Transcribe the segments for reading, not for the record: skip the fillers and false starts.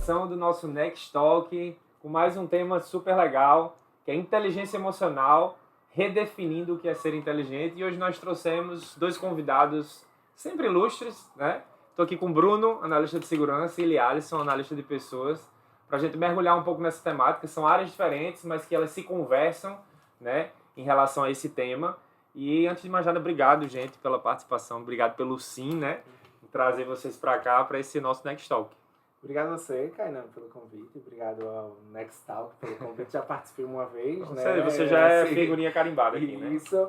edição do nosso Next Talk, com mais um tema super legal, que é inteligência emocional, redefinindo o que é ser inteligente. E hoje nós trouxemos dois convidados sempre ilustres, né? Estou aqui com o Bruno, analista de segurança, e Alisson, analista de pessoas, para a gente mergulhar um pouco nessa temática. São áreas diferentes, mas que elas se conversam, né, em relação a esse tema. E antes de mais nada, obrigado, gente, pela participação. Obrigado pelo sim, né? Trazer vocês para cá, para esse nosso Next Talk. Obrigado a você, Kainan, pelo convite. Obrigado ao Next Talk pelo convite. Já participei uma vez, né? Você já é figurinha carimbada aqui, né? Isso.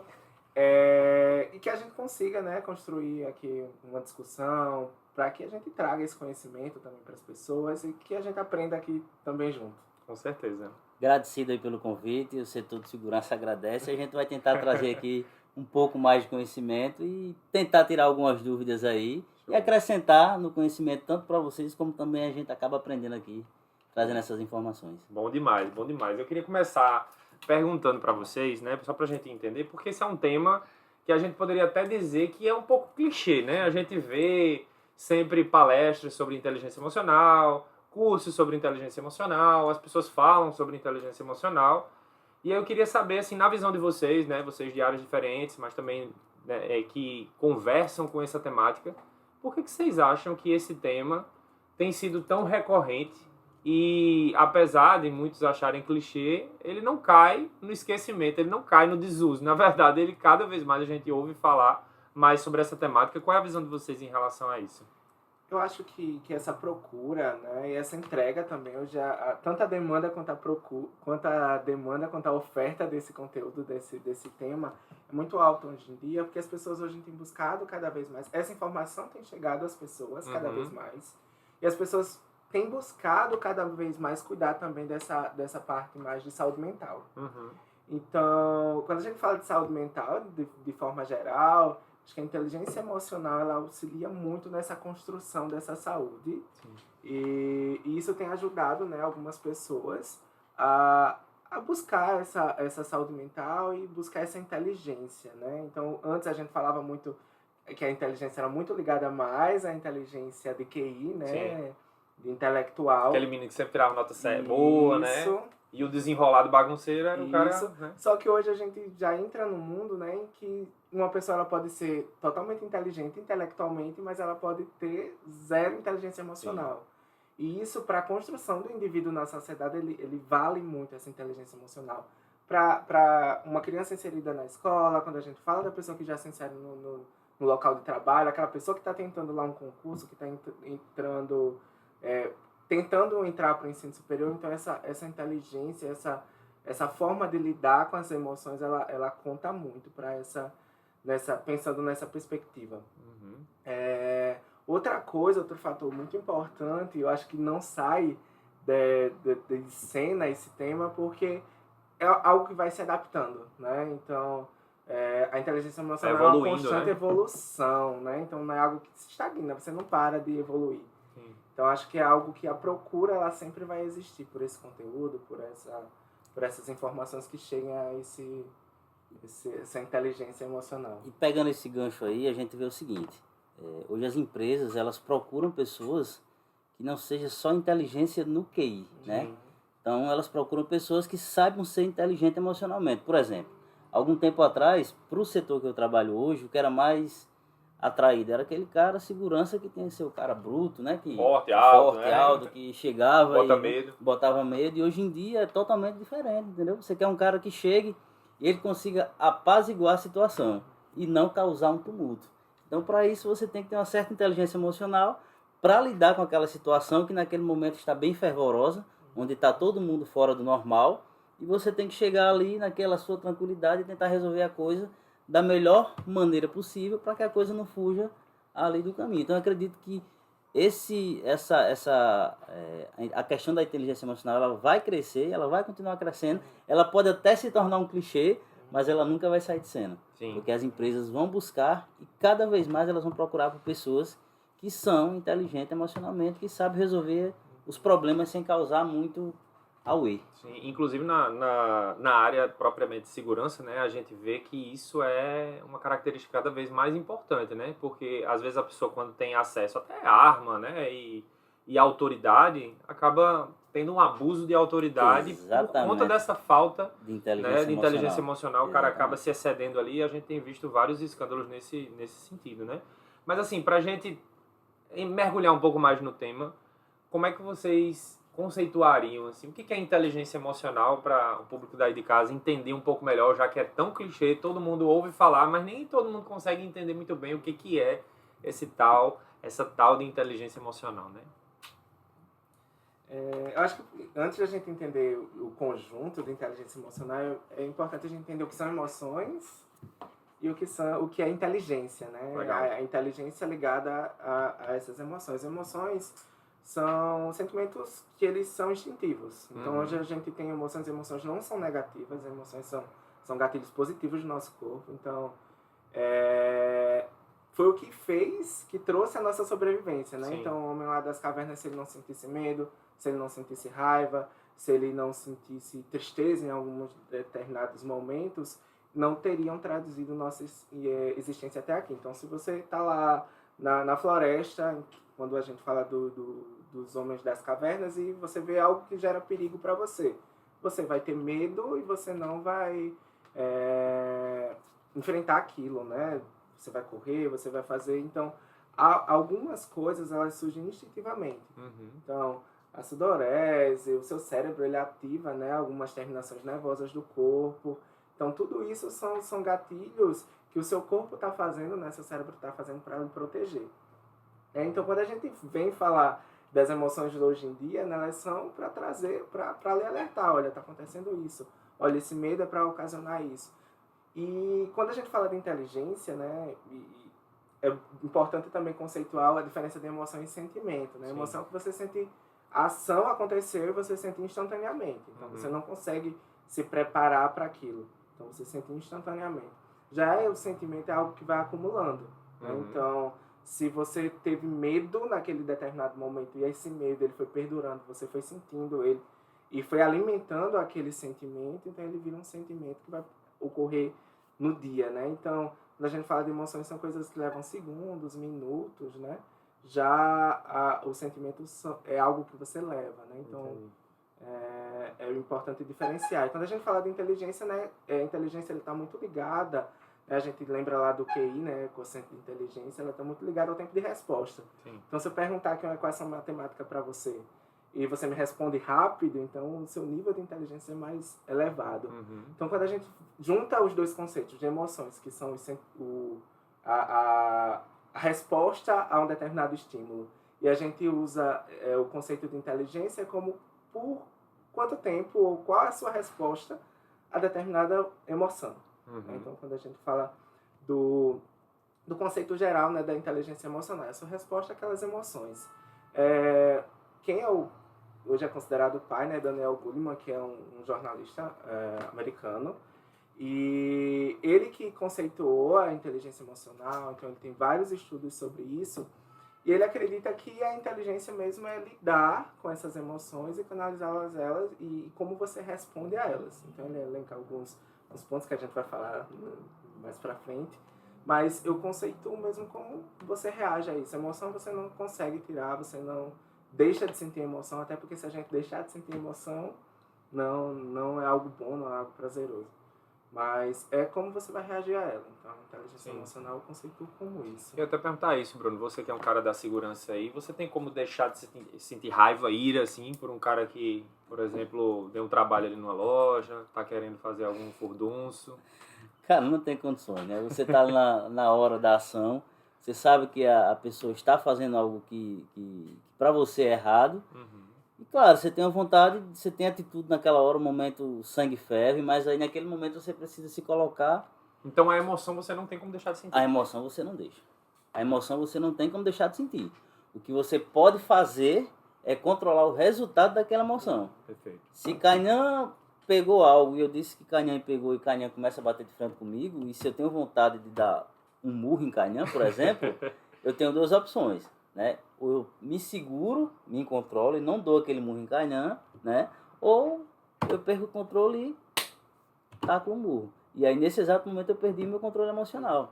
E que a gente consiga, né, construir aqui uma discussão para que a gente traga esse conhecimento também para as pessoas e que a gente aprenda aqui também junto. Com certeza. Agradecido aí pelo convite, o setor de segurança agradece. A gente vai tentar trazer aqui um pouco mais de conhecimento e tentar tirar algumas dúvidas aí. Show. E acrescentar no conhecimento tanto para vocês como também a gente acaba aprendendo aqui, trazendo essas informações. Bom demais, bom demais. Eu queria começar perguntando para vocês, né, só para a gente entender, porque esse é um tema que a gente poderia até dizer que é um pouco clichê, né? A gente vê sempre palestras sobre inteligência emocional, cursos sobre inteligência emocional, as pessoas falam sobre inteligência emocional. E eu queria saber, assim, na visão de vocês, né, vocês de áreas diferentes, mas também, né, que conversam com essa temática, por que vocês acham que esse tema tem sido tão recorrente e, apesar de muitos acharem clichê, ele não cai no esquecimento, ele não cai no desuso. Na verdade, ele cada vez mais a gente ouve falar mais sobre essa temática. Qual é a visão de vocês em relação a isso? Eu acho que essa procura, né, e essa entrega também, hoje tanto a demanda quanto a oferta desse conteúdo, desse tema, é muito alta hoje em dia, porque as pessoas hoje têm buscado cada vez mais. Essa informação tem chegado às pessoas cada vez mais. E as pessoas têm buscado cada vez mais cuidar também dessa parte mais de saúde mental. Então, quando a gente fala de saúde mental, de forma geral, acho que a inteligência emocional ela auxilia muito nessa construção dessa saúde. E isso tem ajudado, né, algumas pessoas a buscar essa saúde mental e buscar essa inteligência, né? Então, antes a gente falava muito que a inteligência era muito ligada mais à inteligência de QI, né? Sim. De intelectual. Aquele menino que sempre tirava nota boa, né? E o desenrolado bagunceiro era o cara... Né? Só que hoje a gente já entra num mundo, né, em que uma pessoa ela pode ser totalmente inteligente intelectualmente, mas ela pode ter zero inteligência emocional. Sim. E isso, para a construção do indivíduo na sociedade, ele vale muito, essa inteligência emocional. Para uma criança inserida na escola, quando a gente fala da pessoa que já se insere no local de trabalho, aquela pessoa que está tentando lá um concurso, que está entrando... tentando entrar para o ensino superior, então essa inteligência, essa forma de lidar com as emoções, ela conta muito para pensando nessa perspectiva. Outra coisa, outro fator muito importante, eu acho que não sai de cena esse tema, porque é algo que vai se adaptando, né? Então, a inteligência emocional é uma constante evolução, né? Então não é algo que se estagna, você não para de evoluir. Então, acho que é algo que a procura ela sempre vai existir por esse conteúdo, por essas informações que cheguem a essa inteligência emocional. E pegando esse gancho aí, a gente vê o seguinte, hoje as empresas elas procuram pessoas que não seja só inteligência no QI, né? Então, elas procuram pessoas que saibam ser inteligentes emocionalmente. Por exemplo, algum tempo atrás, para o setor que eu trabalho hoje, o que era mais... atraído era aquele cara segurança que tinha seu cara bruto, né, que forte, alto, que chegava botava medo, e hoje em dia é totalmente diferente, entendeu? Você quer um cara que chegue e ele consiga apaziguar a situação e não causar um tumulto. Então, para isso você tem que ter uma certa inteligência emocional para lidar com aquela situação que naquele momento está bem fervorosa, onde está todo mundo fora do normal, e você tem que chegar ali naquela sua tranquilidade e tentar resolver a coisa da melhor maneira possível para que a coisa não fuja ali do caminho. Então, eu acredito que a questão da inteligência emocional ela vai crescer, ela vai continuar crescendo, ela pode até se tornar um clichê, mas ela nunca vai sair de cena. Sim. Porque as empresas vão buscar e cada vez mais elas vão procurar por pessoas que são inteligentes emocionalmente, que sabem resolver os problemas sem causar muito away. Sim, inclusive na área propriamente de segurança, né, a gente vê que isso é uma característica cada vez mais importante, né, porque às vezes a pessoa quando tem acesso até à arma, né, e e autoridade, acaba tendo um abuso de autoridade por Exatamente. conta dessa falta De inteligência, de inteligência emocional. O cara Exatamente. acaba se excedendo ali e a gente tem visto vários escândalos nesse sentido, né? Mas assim, pra gente mergulhar um pouco mais no tema, como é que vocês conceituariam, assim, o que é inteligência emocional para o público daí de casa entender um pouco melhor, já que é tão clichê, todo mundo ouve falar, mas nem todo mundo consegue entender muito bem o que é essa tal de inteligência emocional, né? Eu acho que antes de a gente entender o conjunto de inteligência emocional, é importante a gente entender o que são emoções e o que é inteligência, né? Legal. A inteligência ligada a essas emoções. Emoções são sentimentos que eles são instintivos. Então, hoje a gente tem emoções, e emoções não são negativas, emoções são gatilhos positivos do nosso corpo. Então, foi o que trouxe a nossa sobrevivência, né? Sim. Então, o homem lá das cavernas, se ele não sentisse medo, se ele não sentisse raiva, se ele não sentisse tristeza em alguns determinados momentos, não teriam traduzido nossa existência até aqui. Então, se você está lá na floresta, quando a gente fala dos homens das cavernas, e você vê algo que gera perigo para você, você vai ter medo e você não vai enfrentar aquilo, né? Você vai correr, você vai fazer. Então, algumas coisas elas surgem instintivamente. Então, a sudorese, o seu cérebro ele ativa, né, algumas terminações nervosas do corpo. Então, tudo isso são gatilhos que o seu corpo está fazendo, né, seu cérebro está fazendo para lhe proteger. Então, quando a gente vem falar das emoções de hoje em dia, né, elas são para trazer, para lhe alertar, olha, está acontecendo isso, olha, esse medo é para ocasionar isso. E quando a gente fala de inteligência, né, é importante também conceituar a diferença de emoção e sentimento, né? Emoção que você sente, a ação aconteceu e você sente instantaneamente. Então, você não consegue se preparar para aquilo. Então, você sente instantaneamente. Já o sentimento é algo que vai acumulando. Né? Então, se você teve medo naquele determinado momento e esse medo ele foi perdurando, você foi sentindo ele e foi alimentando aquele sentimento, então ele vira um sentimento que vai ocorrer no dia, né? Então, quando a gente fala de emoções, são coisas que levam segundos, minutos, né? Já o sentimento é algo que você leva, né? Então, é importante diferenciar. E quando a gente fala de inteligência, né? A inteligência está muito ligada, né? A gente lembra lá do QI, né? Quociente de inteligência, ela está muito ligada ao tempo de resposta. Sim. Então, se eu perguntar aqui uma equação matemática para você e você me responde rápido, então o seu nível de inteligência é mais elevado. Então, quando a gente junta os dois conceitos de emoções, que são a resposta a um determinado estímulo, e a gente usa o conceito de inteligência como por quanto tempo ou qual é a sua resposta a determinada emoção. Então, quando a gente fala do conceito geral, né, da inteligência emocional, é a sua resposta àquelas emoções. Quem hoje é considerado o pai, né, Daniel Goleman, que é um jornalista americano, e ele que conceituou a inteligência emocional, então ele tem vários estudos sobre isso, e ele acredita que a inteligência mesmo é lidar com essas emoções e canalizá-las e como você responde a elas. Então ele elenca alguns pontos que a gente vai falar mais pra frente, mas eu conceituo mesmo como você reage a isso. A emoção você não consegue tirar, você não deixa de sentir emoção, até porque se a gente deixar de sentir emoção, não é algo bom, não é algo prazeroso. Mas é como você vai reagir a ela. Então, a inteligência emocional eu conceituo como isso. Eu ia até perguntar isso, Bruno. Você que é um cara da segurança aí, você tem como deixar de sentir raiva, ira, assim, por um cara que, por exemplo, deu um trabalho ali numa loja, tá querendo fazer algum furdunço? Cara, não tem condições, né? Você tá na hora da ação, você sabe que a pessoa está fazendo algo que para você é errado. E claro, você tem a vontade, você tem atitude naquela hora, o momento o sangue ferve, mas aí naquele momento você precisa se colocar. Então a emoção você não tem como deixar de sentir. A emoção você não deixa. A emoção você não tem como deixar de sentir. O que você pode fazer é controlar o resultado daquela emoção. Perfeito. Se Canhã pegou algo e eu disse que Canhã pegou e Canhã começa a bater de frente comigo, e se eu tenho vontade de dar um murro em Canhã, por exemplo, eu tenho duas opções, né? Ou eu me seguro, me controlo e não dou aquele murro em Canhã, né? Ou eu perco o controle e taco o murro. E aí nesse exato momento eu perdi meu controle emocional.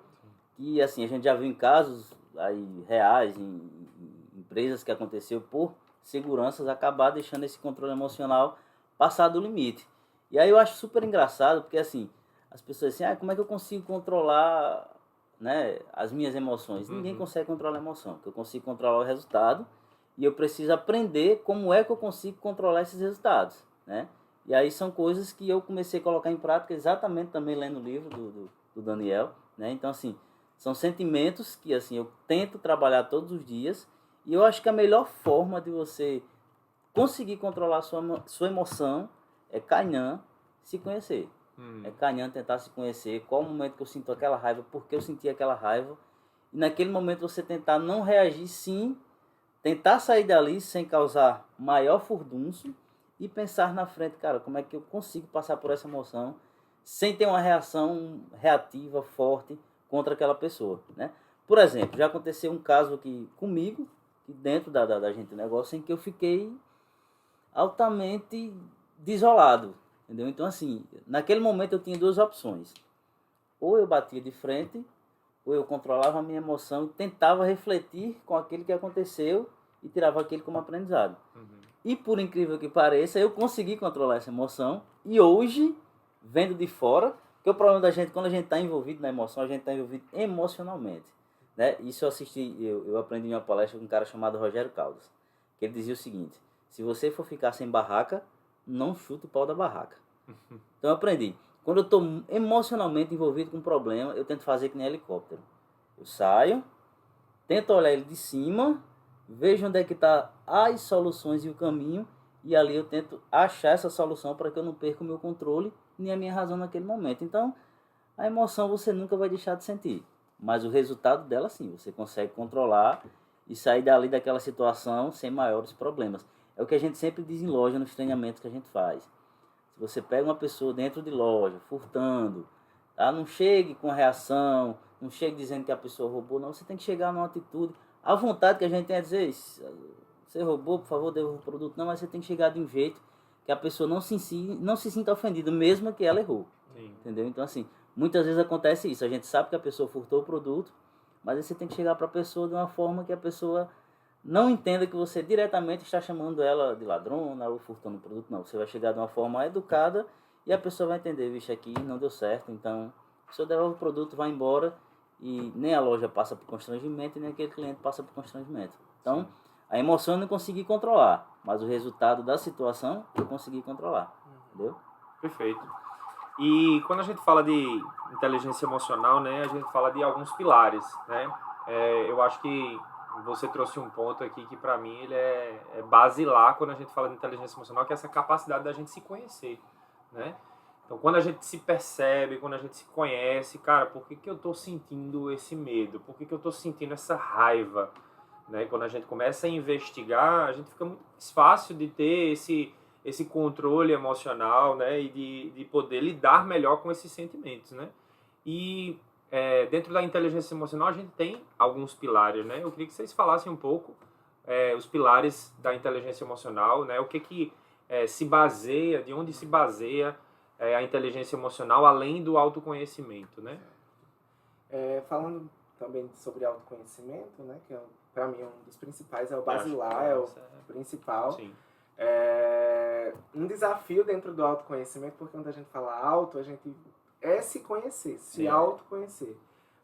E assim, a gente já viu em casos aí reais, em empresas que aconteceu por seguranças, acabar deixando esse controle emocional passar do limite. E aí eu acho super engraçado, porque assim, as pessoas dizem, como é que eu consigo controlar, né, as minhas emoções? Ninguém consegue controlar a emoção, porque eu consigo controlar o resultado e eu preciso aprender como é que eu consigo controlar esses resultados, né? E aí são coisas que eu comecei a colocar em prática exatamente também lendo o livro do Daniel, né? Então assim, são sentimentos que assim eu tento trabalhar todos os dias e eu acho que a melhor forma de você conseguir controlar sua emoção é Kainan se conhecer. É Kainan tentar se conhecer, qual o momento que eu sinto aquela raiva, por que eu senti aquela raiva. E naquele momento você tentar não reagir, sim, tentar sair dali sem causar maior furdunço e pensar na frente, cara, como é que eu consigo passar por essa emoção sem ter uma reação reativa, forte contra aquela pessoa, né? Por exemplo, já aconteceu um caso aqui comigo, dentro da gente do negócio, em que eu fiquei altamente desolado, entendeu? Então, assim, naquele momento eu tinha duas opções. Ou eu batia de frente, ou eu controlava a minha emoção e tentava refletir com aquilo que aconteceu e tirava aquilo como aprendizado. E por incrível que pareça, eu consegui controlar essa emoção. E hoje, vendo de fora, que o problema da gente, quando a gente está envolvido na emoção, a gente está envolvido emocionalmente, né? Isso eu aprendi em uma palestra com um cara chamado Rogério Caldas, que ele dizia o seguinte: se você for ficar sem barraca, não chuta o pau da barraca. Então eu aprendi. Quando eu estou emocionalmente envolvido com um problema, eu tento fazer que nem helicóptero. Eu saio, tento olhar ele de cima, vejo onde é que está as soluções e o caminho, e ali eu tento achar essa solução para que eu não perca o meu controle nem a minha razão naquele momento. Então, a emoção você nunca vai deixar de sentir, mas o resultado dela sim, você consegue controlar e sair dali daquela situação sem maiores problemas. É o que a gente sempre diz em loja, nos treinamentos que a gente faz. Se você pega uma pessoa dentro de loja, furtando, tá? Não chegue com reação, não chegue dizendo que a pessoa roubou, não. Você tem que chegar numa atitude. A vontade que a gente tem é dizer, você roubou, por favor, devolva o produto. Não, mas você tem que chegar de um jeito que a pessoa não se sinta ofendida, mesmo que ela errou. Sim. Entendeu? Então, assim, muitas vezes acontece isso. A gente sabe que a pessoa furtou o produto, mas aí você tem que chegar para a pessoa de uma forma que a pessoa não entenda que você diretamente está chamando ela de ladrona ou furtando o produto. Não, você vai chegar de uma forma educada e a pessoa vai entender, vixe, aqui não deu certo, então a pessoa devolve o produto, vai embora e nem a loja passa por constrangimento e nem aquele cliente passa por constrangimento. Então, a emoção eu não consegui controlar, mas o resultado da situação eu consegui controlar, entendeu? Perfeito. E quando a gente fala de inteligência emocional, né, a gente fala de alguns pilares, né? Eu acho que você trouxe um ponto aqui que para mim ele é basilar quando a gente fala de inteligência emocional, que é essa capacidade da gente se conhecer, né? Então, quando a gente se percebe, quando a gente se conhece, cara, por que eu tô sentindo esse medo? Por que eu tô sentindo essa raiva? Né? Quando a gente começa a investigar, a gente fica muito mais fácil de ter esse controle emocional, né? E de poder lidar melhor com esses sentimentos, né? E dentro da inteligência emocional a gente tem alguns pilares, né? Eu queria que vocês falassem um pouco os pilares da inteligência emocional, né? O que se baseia, de onde se baseia a inteligência emocional além do autoconhecimento, né? Falando também sobre autoconhecimento, né? Que para mim um dos principais é o basilar, é o principal. Sim. Um desafio dentro do autoconhecimento, porque quando a gente fala auto, a gente se conhecer, se autoconhecer.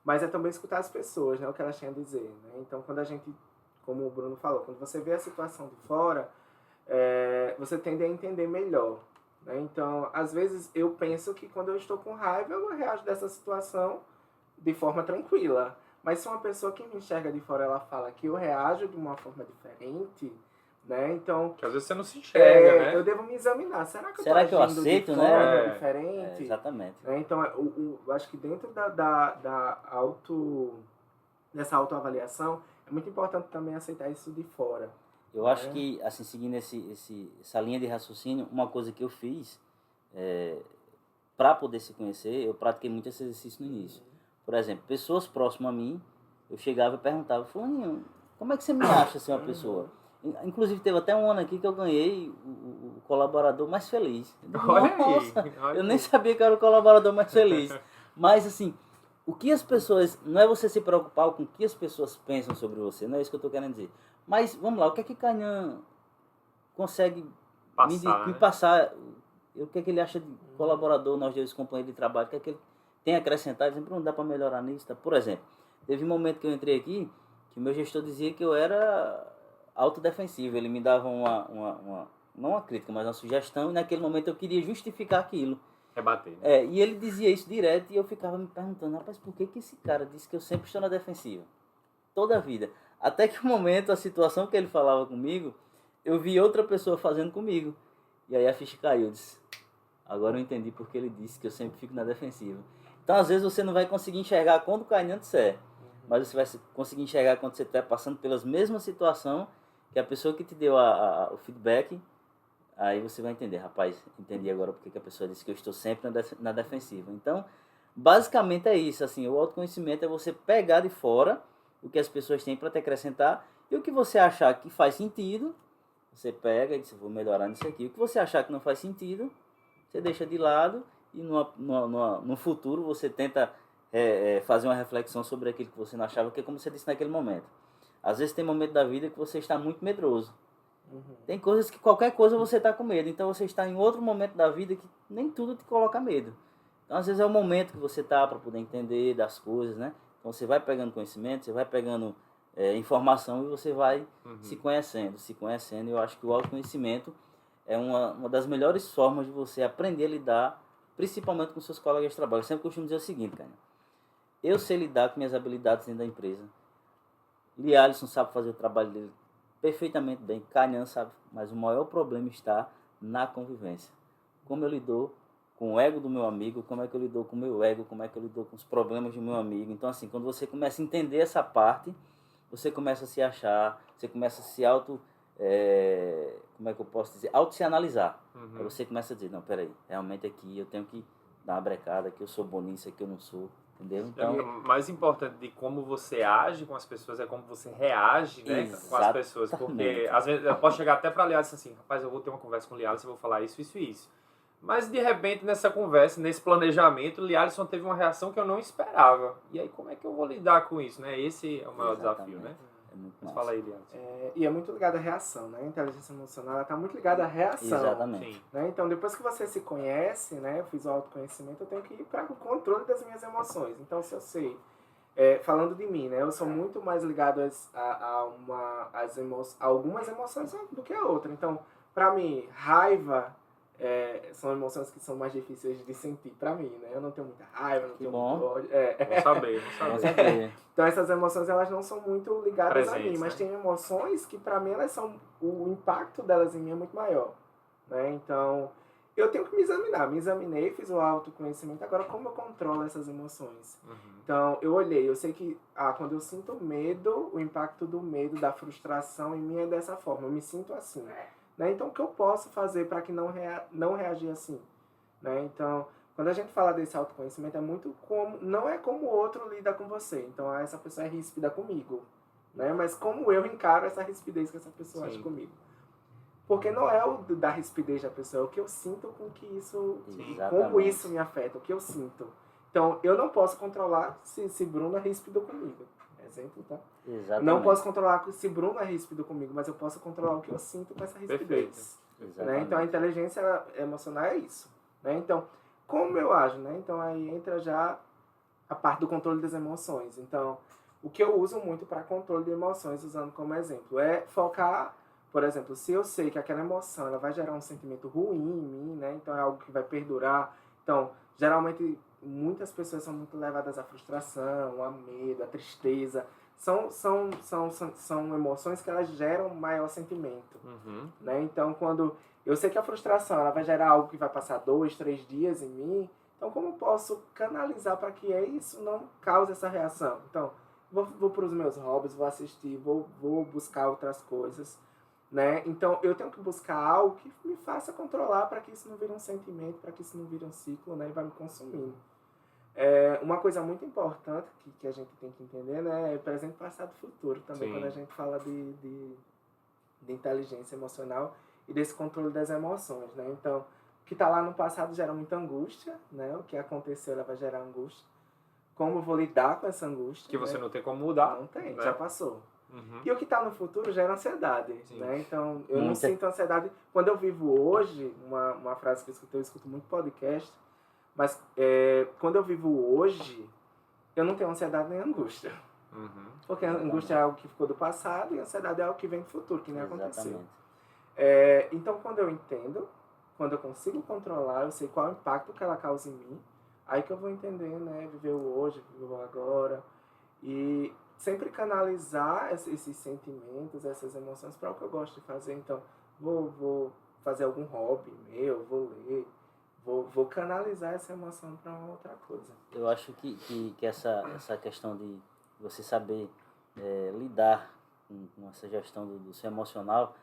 Mas é também escutar as pessoas, né, o que elas têm a dizer. Né? Então, quando a gente, como o Bruno falou, quando você vê a situação de fora, você tende a entender melhor. Né? Então, às vezes, eu penso que quando eu estou com raiva, eu reajo dessa situação de forma tranquila. Mas se uma pessoa que me enxerga de fora, ela fala que eu reajo de uma forma diferente, né? Então, porque às vezes você não se enxerga, né? Eu devo me examinar. Será que eu aceito, de né? forma diferente? Exatamente. Então, eu acho que dentro dessa autoavaliação, é muito importante também aceitar isso de fora. Eu acho que, assim, seguindo essa linha de raciocínio, uma coisa que eu fiz para poder se conhecer, eu pratiquei muito esse exercício no início. Por exemplo, pessoas próximas a mim, eu chegava e perguntava, Fulaninho, como é que você me acha assim, uma pessoa? Inclusive, teve até um ano aqui que eu ganhei o colaborador mais feliz. Nossa, eu nem sabia que era o colaborador mais feliz. Mas, assim, o que as pessoas... Não é você se preocupar com o que as pessoas pensam sobre você, não é isso que eu estou querendo dizer. Mas, vamos lá, o que é que Kainan consegue Passar, me né? passar o que é que ele acha de colaborador, nós dois companheiros de trabalho, o que é que ele tem a acrescentar, ele sempre não dá para melhorar nisso. Tá? Por exemplo, teve um momento que eu entrei aqui que o meu gestor dizia que eu era autodefensivo, ele me dava não uma crítica, mas uma sugestão, e naquele momento eu queria justificar aquilo. Rebater, né? E ele dizia isso direto e eu ficava me perguntando, rapaz, por que esse cara disse que eu sempre estou na defensiva? Toda a vida. Até que um momento, a situação que ele falava comigo, eu vi outra pessoa fazendo comigo. E aí a ficha caiu, eu disse, agora eu entendi porque ele disse que eu sempre fico na defensiva. Então, às vezes, você não vai conseguir enxergar quando o Kainan disser, mas você vai conseguir enxergar quando você estiver passando pelas mesmas situações que a pessoa que te deu o feedback, aí você vai entender, rapaz, entendi agora porque que a pessoa disse que eu estou sempre na defensiva. Então, basicamente é isso, assim, o autoconhecimento é você pegar de fora o que as pessoas têm para te acrescentar e o que você achar que faz sentido, você pega e diz, vou melhorar nisso aqui. O que você achar que não faz sentido, você deixa de lado e no futuro você tenta fazer uma reflexão sobre aquilo que você não achava, que é como você disse naquele momento. Às vezes tem momento da vida que você está muito medroso. Tem coisas que qualquer coisa você está com medo. Então você está em outro momento da vida que nem tudo te coloca medo. Então às vezes é o momento que você está para poder entender das coisas, né? Então você vai pegando conhecimento, você vai pegando informação e você vai se conhecendo. E eu acho que o autoconhecimento é uma das melhores formas de você aprender a lidar, principalmente com seus colegas de trabalho. Eu sempre costumo dizer o seguinte, cara. Eu sei lidar com minhas habilidades dentro da empresa. Lee Alisson sabe fazer o trabalho dele perfeitamente bem. Kainan sabe. Mas o maior problema está na convivência. Como eu lido com o ego do meu amigo, como é que eu lido com o meu ego, como é que eu lido com os problemas do meu amigo. Então, assim, quando você começa a entender essa parte, você começa a se achar, você começa a se como é que eu posso dizer? Se analisar. Aí você começa a dizer, não, peraí, realmente aqui eu tenho que dar uma brecada, que eu sou bom nisso, aqui eu não sou. Entendeu? Então, O mais importante de como você age com as pessoas é como você reage, né, com as pessoas. Porque às vezes eu posso chegar até para aliar assim, rapaz, eu vou ter uma conversa com o Lialisson, eu vou falar isso, isso e isso. Mas de repente nessa conversa, nesse planejamento, o Lialisson teve uma reação que eu não esperava. E aí como é que eu vou lidar com isso, né? Esse é o maior desafio, né? É muito Mas massa. fala aí, Lialisson. E é muito ligado à reação, né? A inteligência emocional está muito ligada à reação. Exatamente. Sim. Né? Então, depois que você se conhece, né? Eu fiz o autoconhecimento, eu tenho que ir para o controle das minhas emoções. Então, se eu sei, falando de mim, né? Eu sou muito mais ligado a algumas emoções do que a outra. Então, para mim, raiva são emoções que são mais difíceis de sentir para mim, né? Eu não tenho muita raiva, não tenho muito ódio. Vou saber. Então essas emoções elas não são muito ligadas a mim, mas né? tem emoções que para mim elas são, o impacto delas em mim é muito maior, né? Então eu tenho que me examinar, me examinei, fiz o autoconhecimento, agora como eu controlo essas emoções? Então eu olhei, eu sei que quando eu sinto medo, o impacto do medo, da frustração em mim é dessa forma, eu me sinto assim, né? Então o que eu posso fazer para que não reagir assim, né? Então quando a gente fala desse autoconhecimento, é muito não é como o outro lida com você. Então, essa pessoa é ríspida comigo, né? Mas como eu encaro essa rispidez que essa pessoa acha comigo. Porque não é o da rispidez da pessoa, é o que eu sinto com que isso... Como isso me afeta, o que eu sinto. Então, eu não posso controlar se Bruno é ríspido comigo. Exemplo, tá? Exatamente. Não posso controlar se Bruno é ríspido comigo, mas eu posso controlar o que eu sinto com essa rispidez. Né? Então, a inteligência emocional é isso. Né? Então, como eu ajo, né? Então aí entra já a parte do controle das emoções. Então, o que eu uso muito para controle de emoções, usando como exemplo, é focar, por exemplo, se eu sei que aquela emoção ela vai gerar um sentimento ruim em mim, né? Então é algo que vai perdurar. Então, geralmente, muitas pessoas são muito levadas à frustração, a medo, a tristeza. São emoções que elas geram maior sentimento. Né? Então, quando eu sei que a frustração ela vai gerar algo que vai passar 2, 3 dias em mim, então como eu posso canalizar para que isso não cause essa reação? Então, vou para os meus hobbies, vou assistir, vou buscar outras coisas, né? Então, eu tenho que buscar algo que me faça controlar para que isso não vire um sentimento, para que isso não vire um ciclo, né? E vai me consumindo. Uma coisa muito importante que a gente tem que entender, né? É presente, passado e futuro também. Sim. Quando a gente fala de inteligência emocional e desse controle das emoções, né? Então, o que está lá no passado gera muita angústia, né? O que aconteceu ela vai gerar angústia. Como eu vou lidar com essa angústia? Que você não tem como mudar. Não tem, né? já passou. Uhum. E o que está no futuro gera ansiedade, Sim. né? Então, eu não Muita. sinto ansiedade. Quando eu vivo hoje, uma frase que eu escuto muito podcast, mas quando eu vivo hoje, eu não tenho ansiedade nem angústia. Uhum. Porque a angústia é algo que ficou do passado e a ansiedade é algo que vem do futuro, que nem aconteceu. Exatamente. Então, quando eu entendo, quando eu consigo controlar, eu sei qual é o impacto que ela causa em mim, aí que eu vou entender, né? Viver o hoje, viver o agora. E sempre canalizar esses sentimentos, essas emoções para o que eu gosto de fazer. Então, vou fazer algum hobby meu, vou ler, vou canalizar essa emoção para uma outra coisa. Eu acho que essa questão de você saber lidar com essa gestão do seu emocional,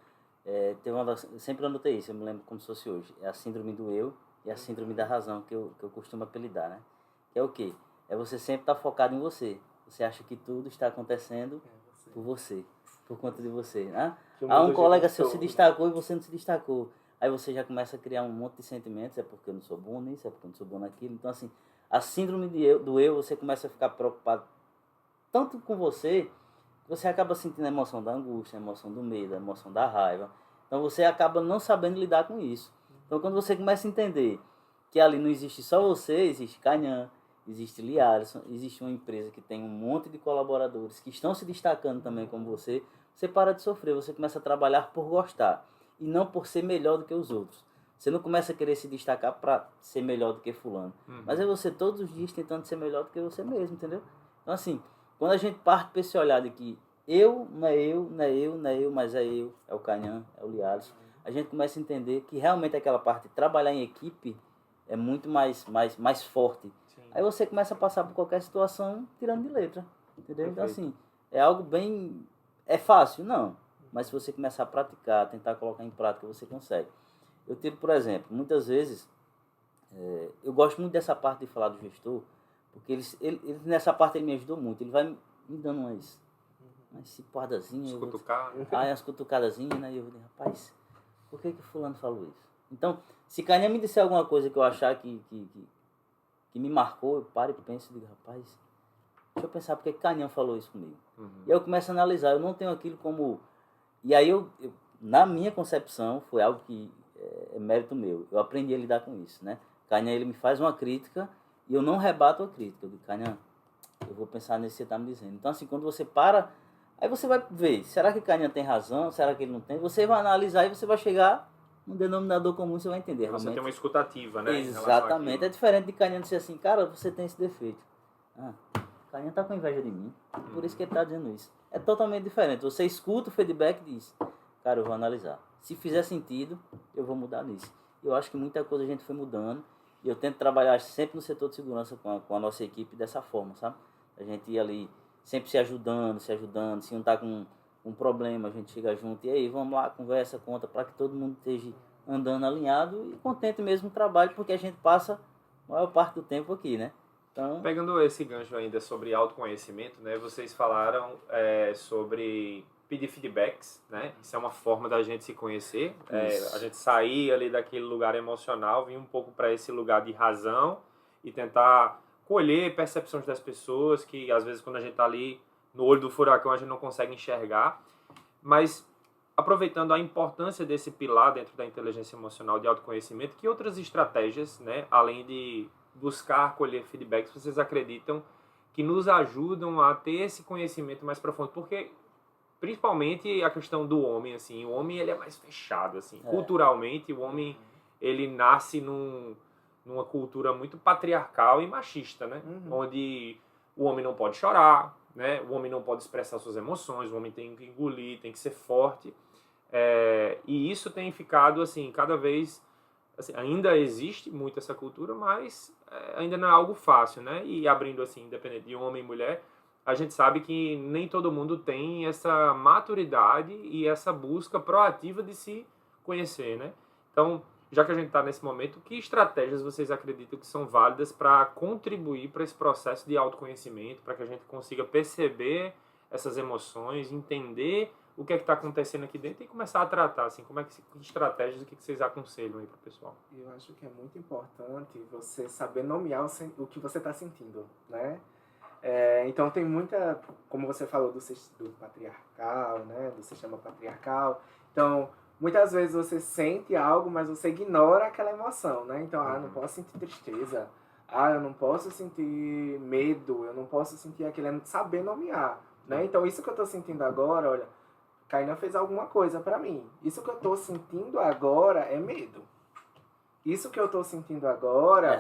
eu sempre anotei isso, eu me lembro como se fosse hoje. É a síndrome do eu e a síndrome da razão que eu costumo apelidar, né? Que é o quê? É você sempre estar focado em você. Você acha que tudo está acontecendo por você, por conta de você, né? Um colega seu se destacou e você não se destacou. Aí você já começa a criar um monte de sentimentos, é porque eu não sou bom nisso, é porque eu não sou bom naquilo. Então, assim, a síndrome do eu, você começa a ficar preocupado tanto com você, que você acaba sentindo a emoção da angústia, a emoção do medo, a emoção da raiva. Então, você acaba não sabendo lidar com isso. Então, quando você começa a entender que ali não existe só você, existe Canhã, existe Liarson, existe uma empresa que tem um monte de colaboradores que estão se destacando também como você para de sofrer, você começa a trabalhar por gostar e não por ser melhor do que os outros. Você não começa a querer se destacar para ser melhor do que fulano, mas é você todos os dias tentando ser melhor do que você mesmo, entendeu? Então assim, quando a gente parte para esse olhar de que eu, não é eu, não é eu, não é eu, mas é eu, é o Canhã, é o Liarson, a gente começa a entender que realmente aquela parte de trabalhar em equipe é muito mais forte. Sim. Aí você começa a passar por qualquer situação tirando de letra, entendeu? Perfeito. Então assim, é algo bem... É fácil? Não. Mas se você começar a praticar, tentar colocar em prática, você consegue. Eu tiro, por exemplo, muitas vezes, eu gosto muito dessa parte de falar do gestor, porque ele nessa parte ele me ajudou muito. Ele vai me dando umas cipordazinhas. Umas cutucadazinhas, né? E eu vou dizer, rapaz, por que fulano falou isso? Então, se Canhã me disser alguma coisa que eu achar que me marcou, eu paro e penso e digo, rapaz, deixa eu pensar porque Canhã falou isso comigo. E eu começo a analisar, eu não tenho aquilo como... E aí, eu na minha concepção, foi algo que é mérito meu. Eu aprendi a lidar com isso, né? Canhã, ele me faz uma crítica e eu não rebato a crítica. Eu digo, Canhã, eu vou pensar nisso que você está me dizendo. Então, assim, quando você para, aí você vai ver, será que Canhã tem razão? Será que ele não tem? Você vai analisar e você vai chegar... um denominador comum, você vai entender. Você realmente tem uma escutativa, né? Exatamente. É diferente de Canhã dizer assim, cara, você tem esse defeito. Canhã tá com inveja de mim. Por isso que ele tá dizendo isso. É totalmente diferente. Você escuta o feedback e diz, cara, eu vou analisar. Se fizer sentido, eu vou mudar nisso. Eu acho que muita coisa a gente foi mudando. E eu tento trabalhar sempre no setor de segurança com a nossa equipe dessa forma, sabe? A gente ia ali sempre se ajudando. Se um tá com um problema, a gente chega junto. E aí, vamos lá, conversa, conta, para que todo mundo esteja andando alinhado e contente mesmo no trabalho, porque a gente passa a maior parte do tempo aqui, né? Então... Pegando esse gancho ainda sobre autoconhecimento, né? Vocês falaram sobre pedir feedbacks, né? Isso é uma forma da gente se conhecer, a gente sair ali daquele lugar emocional, vir um pouco para esse lugar de razão e tentar colher percepções das pessoas que às vezes quando a gente tá ali no olho do furacão a gente não consegue enxergar, mas aproveitando a importância desse pilar dentro da inteligência emocional de autoconhecimento, que outras estratégias, né, além de buscar colher feedbacks, vocês acreditam que nos ajudam a ter esse conhecimento mais profundo? Porque principalmente a questão do homem, assim, o homem ele é mais fechado, assim, culturalmente o homem ele nasce numa cultura muito patriarcal e machista, né, onde o homem não pode chorar, né, o homem não pode expressar suas emoções, o homem tem que engolir, tem que ser forte, e isso tem ficado assim cada vez assim, ainda existe muito essa cultura, mas ainda não é algo fácil, né? E abrindo assim, independente de homem e mulher, a gente sabe que nem todo mundo tem essa maturidade e essa busca proativa de se conhecer, né? Então, já que a gente está nesse momento, que estratégias vocês acreditam que são válidas para contribuir para esse processo de autoconhecimento, para que a gente consiga perceber essas emoções, entender o que é que está acontecendo aqui dentro e começar a tratar, assim, que estratégias, o que vocês aconselham aí para o pessoal? Eu acho que é muito importante você saber nomear o que você está sentindo, né? Então tem muita, como você falou do patriarcal, né, do sistema patriarcal. Então, muitas vezes você sente algo, mas você ignora aquela emoção, né? Então, eu não posso sentir tristeza, eu não posso sentir medo, eu não posso sentir aquilo, é saber nomear, né? Então, isso que eu tô sentindo agora, olha, Kainan fez alguma coisa pra mim. Isso que eu tô sentindo agora é medo. Isso que eu tô sentindo agora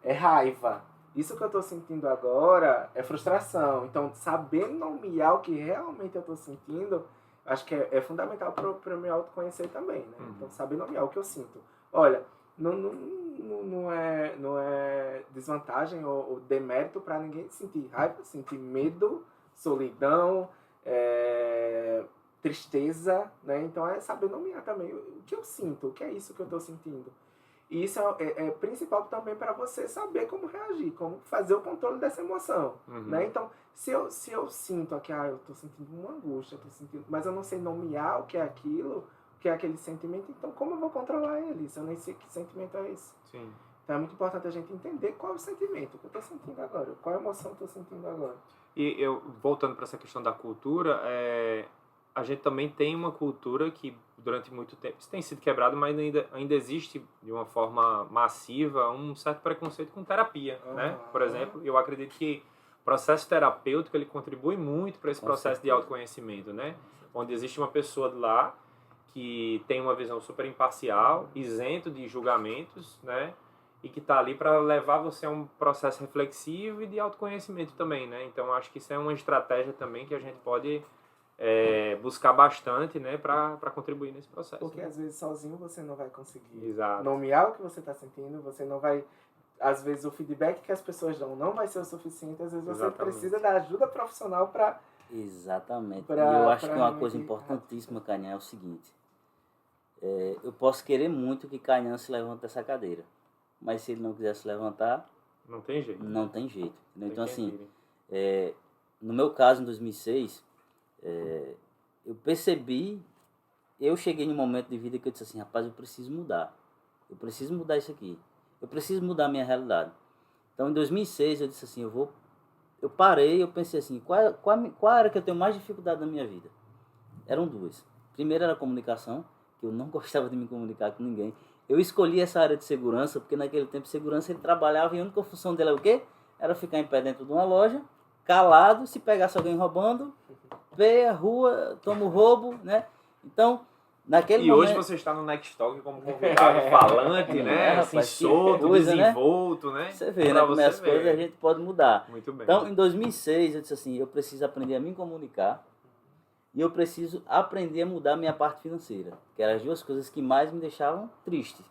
é raiva. Isso que eu tô sentindo agora é frustração. Então, saber nomear o que realmente eu tô sentindo, acho que é fundamental para eu me autoconhecer também, né? Então, saber nomear o que eu sinto. Olha, não é desvantagem ou demérito para ninguém sentir raiva, sentir medo, solidão, tristeza, né? Então, é saber nomear também o que eu sinto, o que é isso que eu tô sentindo. E isso é principal também para você saber como reagir, como fazer o controle dessa emoção, né? Então, se eu sinto aqui, eu estou sentindo uma angústia, mas eu não sei nomear o que é aquilo, o que é aquele sentimento, então como eu vou controlar ele? Se eu nem sei que sentimento é esse. Sim. Então é muito importante a gente entender qual é o sentimento que eu estou sentindo agora, qual é a emoção que eu estou sentindo agora. E eu, voltando para essa questão da cultura, a gente também tem uma cultura que durante muito tempo, isso tem sido quebrado, mas ainda existe de uma forma massiva um certo preconceito com terapia, né? Por exemplo, eu acredito que o processo terapêutico ele contribui muito para esse processo de autoconhecimento, né? Onde existe uma pessoa lá que tem uma visão super imparcial, isento de julgamentos, né? E que está ali para levar você a um processo reflexivo e de autoconhecimento também, né? Então, acho que isso é uma estratégia também que a gente pode buscar bastante, né, para contribuir nesse processo. Porque às vezes sozinho você não vai conseguir Exato. nomear o que você está sentindo, você não vai, às vezes o feedback que as pessoas dão não vai ser o suficiente, às vezes você precisa da ajuda profissional para... Exatamente. E eu acho que uma coisa importantíssima, Kainan, é o seguinte, eu posso querer muito que Kainan se levante dessa cadeira, mas se ele não quiser se levantar, não tem jeito. Não tem jeito. Então assim, no meu caso em 2006, eu percebi, eu cheguei num momento de vida que eu disse assim, rapaz, eu preciso mudar isso aqui, eu preciso mudar a minha realidade. Então em 2006 eu disse assim, eu parei, eu pensei assim, qual era que eu tenho mais dificuldade na minha vida? Eram duas. Primeiro era a comunicação, que eu não gostava de me comunicar com ninguém. Eu escolhi essa área de segurança, porque naquele tempo segurança ele trabalhava e a única função dele era o quê? Era ficar em pé dentro de uma loja, calado, se pegasse alguém roubando, veio a rua, toma o roubo, né? Então, naquele momento... E hoje você está no Next Talk como convidado falante, né? Assim, solto, desenvolto, né? Você vê, né? Como as coisas a gente pode mudar. Muito bem. Então, em 2006, eu disse assim, eu preciso aprender a me comunicar e eu preciso aprender a mudar a minha parte financeira, que eram as duas coisas que mais me deixavam triste.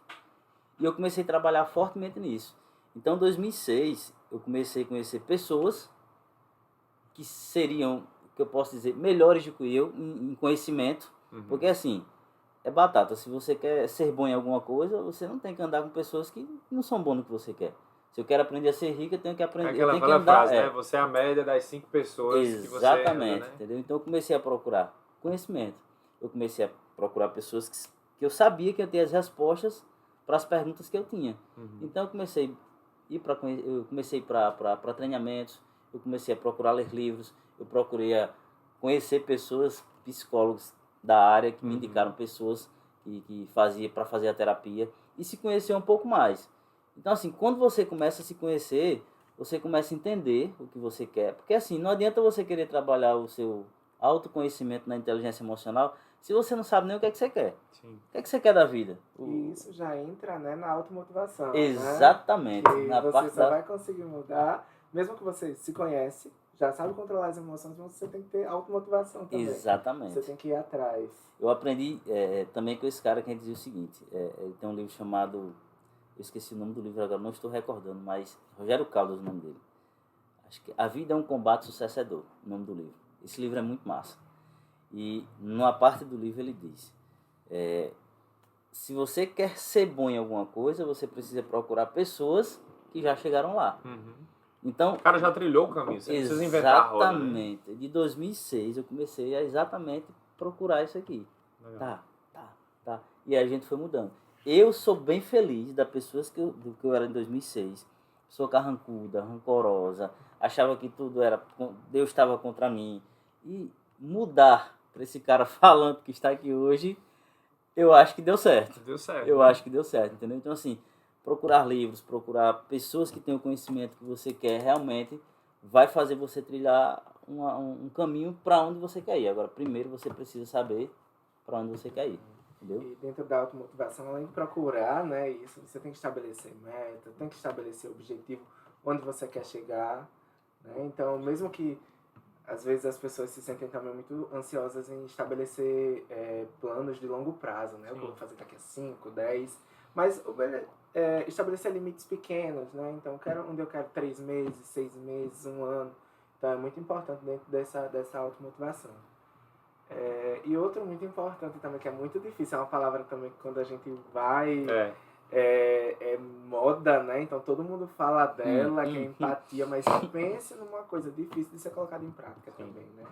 E eu comecei a trabalhar fortemente nisso. Então, em 2006, eu comecei a conhecer pessoas que seriam, que eu posso dizer, melhores do que eu em conhecimento, porque assim, é batata, se você quer ser bom em alguma coisa, você não tem que andar com pessoas que não são bons no que você quer. Se eu quero aprender a ser rico, eu tenho que aprender, aquela frase, né? Você é a média das 5 pessoas que você anda, né? Entendeu? Então eu comecei a procurar conhecimento, eu comecei a procurar pessoas que eu sabia que eu tinha as respostas para as perguntas que eu tinha. Então eu comecei a ir para treinamentos, eu comecei a procurar ler livros, eu procurei conhecer pessoas, psicólogos da área que me indicaram pessoas que fazia para fazer a terapia e se conhecer um pouco mais. Então assim, quando você começa a se conhecer, você começa a entender o que você quer, porque assim, não adianta você querer trabalhar o seu autoconhecimento na inteligência emocional se você não sabe nem o que é que você quer. Sim. O que é que você quer da vida? E isso já entra, né, na automotivação. Exatamente. Né? Na você só vai conseguir mudar, mesmo que você se conhece, já sabe controlar as emoções, mas você tem que ter automotivação também. Exatamente. Você tem que ir atrás. Eu aprendi também com esse cara que a gente dizia o seguinte, ele tem um livro chamado, eu esqueci o nome do livro agora, não estou recordando, mas Rogério Caldas é o nome dele. Acho que A Vida é um Combate, Sucesso é Dor, o nome do livro. Esse livro é muito massa. E numa parte do livro ele diz, se você quer ser bom em alguma coisa, você precisa procurar pessoas que já chegaram lá. Então, o cara já trilhou o caminho, você precisa inventar a roda. Exatamente. De 2006 eu comecei a exatamente procurar isso aqui. Legal. Tá. E a gente foi mudando. Eu sou bem feliz das pessoas do que eu era em 2006. Pessoa carrancuda, rancorosa, achava que tudo era, Deus estava contra mim. E mudar para esse cara falando que está aqui hoje, eu acho que deu certo. Deu certo. Eu acho que deu certo, entendeu? Então, assim, procurar livros, procurar pessoas que têm o conhecimento que você quer, realmente vai fazer você trilhar um caminho para onde você quer ir. Agora, primeiro você precisa saber para onde você quer ir, entendeu? E dentro da automotivação, além de procurar, né, isso, você tem que estabelecer meta, tem que estabelecer objetivo, onde você quer chegar, né? Então, mesmo que às vezes as pessoas se sentem também muito ansiosas em estabelecer planos de longo prazo, né? O que eu vou fazer daqui a 5, 10, mas estabelecer limites pequenos, né? Então, onde eu quero 3 meses, 6 meses, 1 ano. Então, é muito importante dentro dessa automotivação. E outro muito importante também, que é muito difícil, é uma palavra também que quando a gente vai... É moda, né? Então todo mundo fala dela, que é empatia, mas pense numa coisa difícil de ser colocada em prática também, né?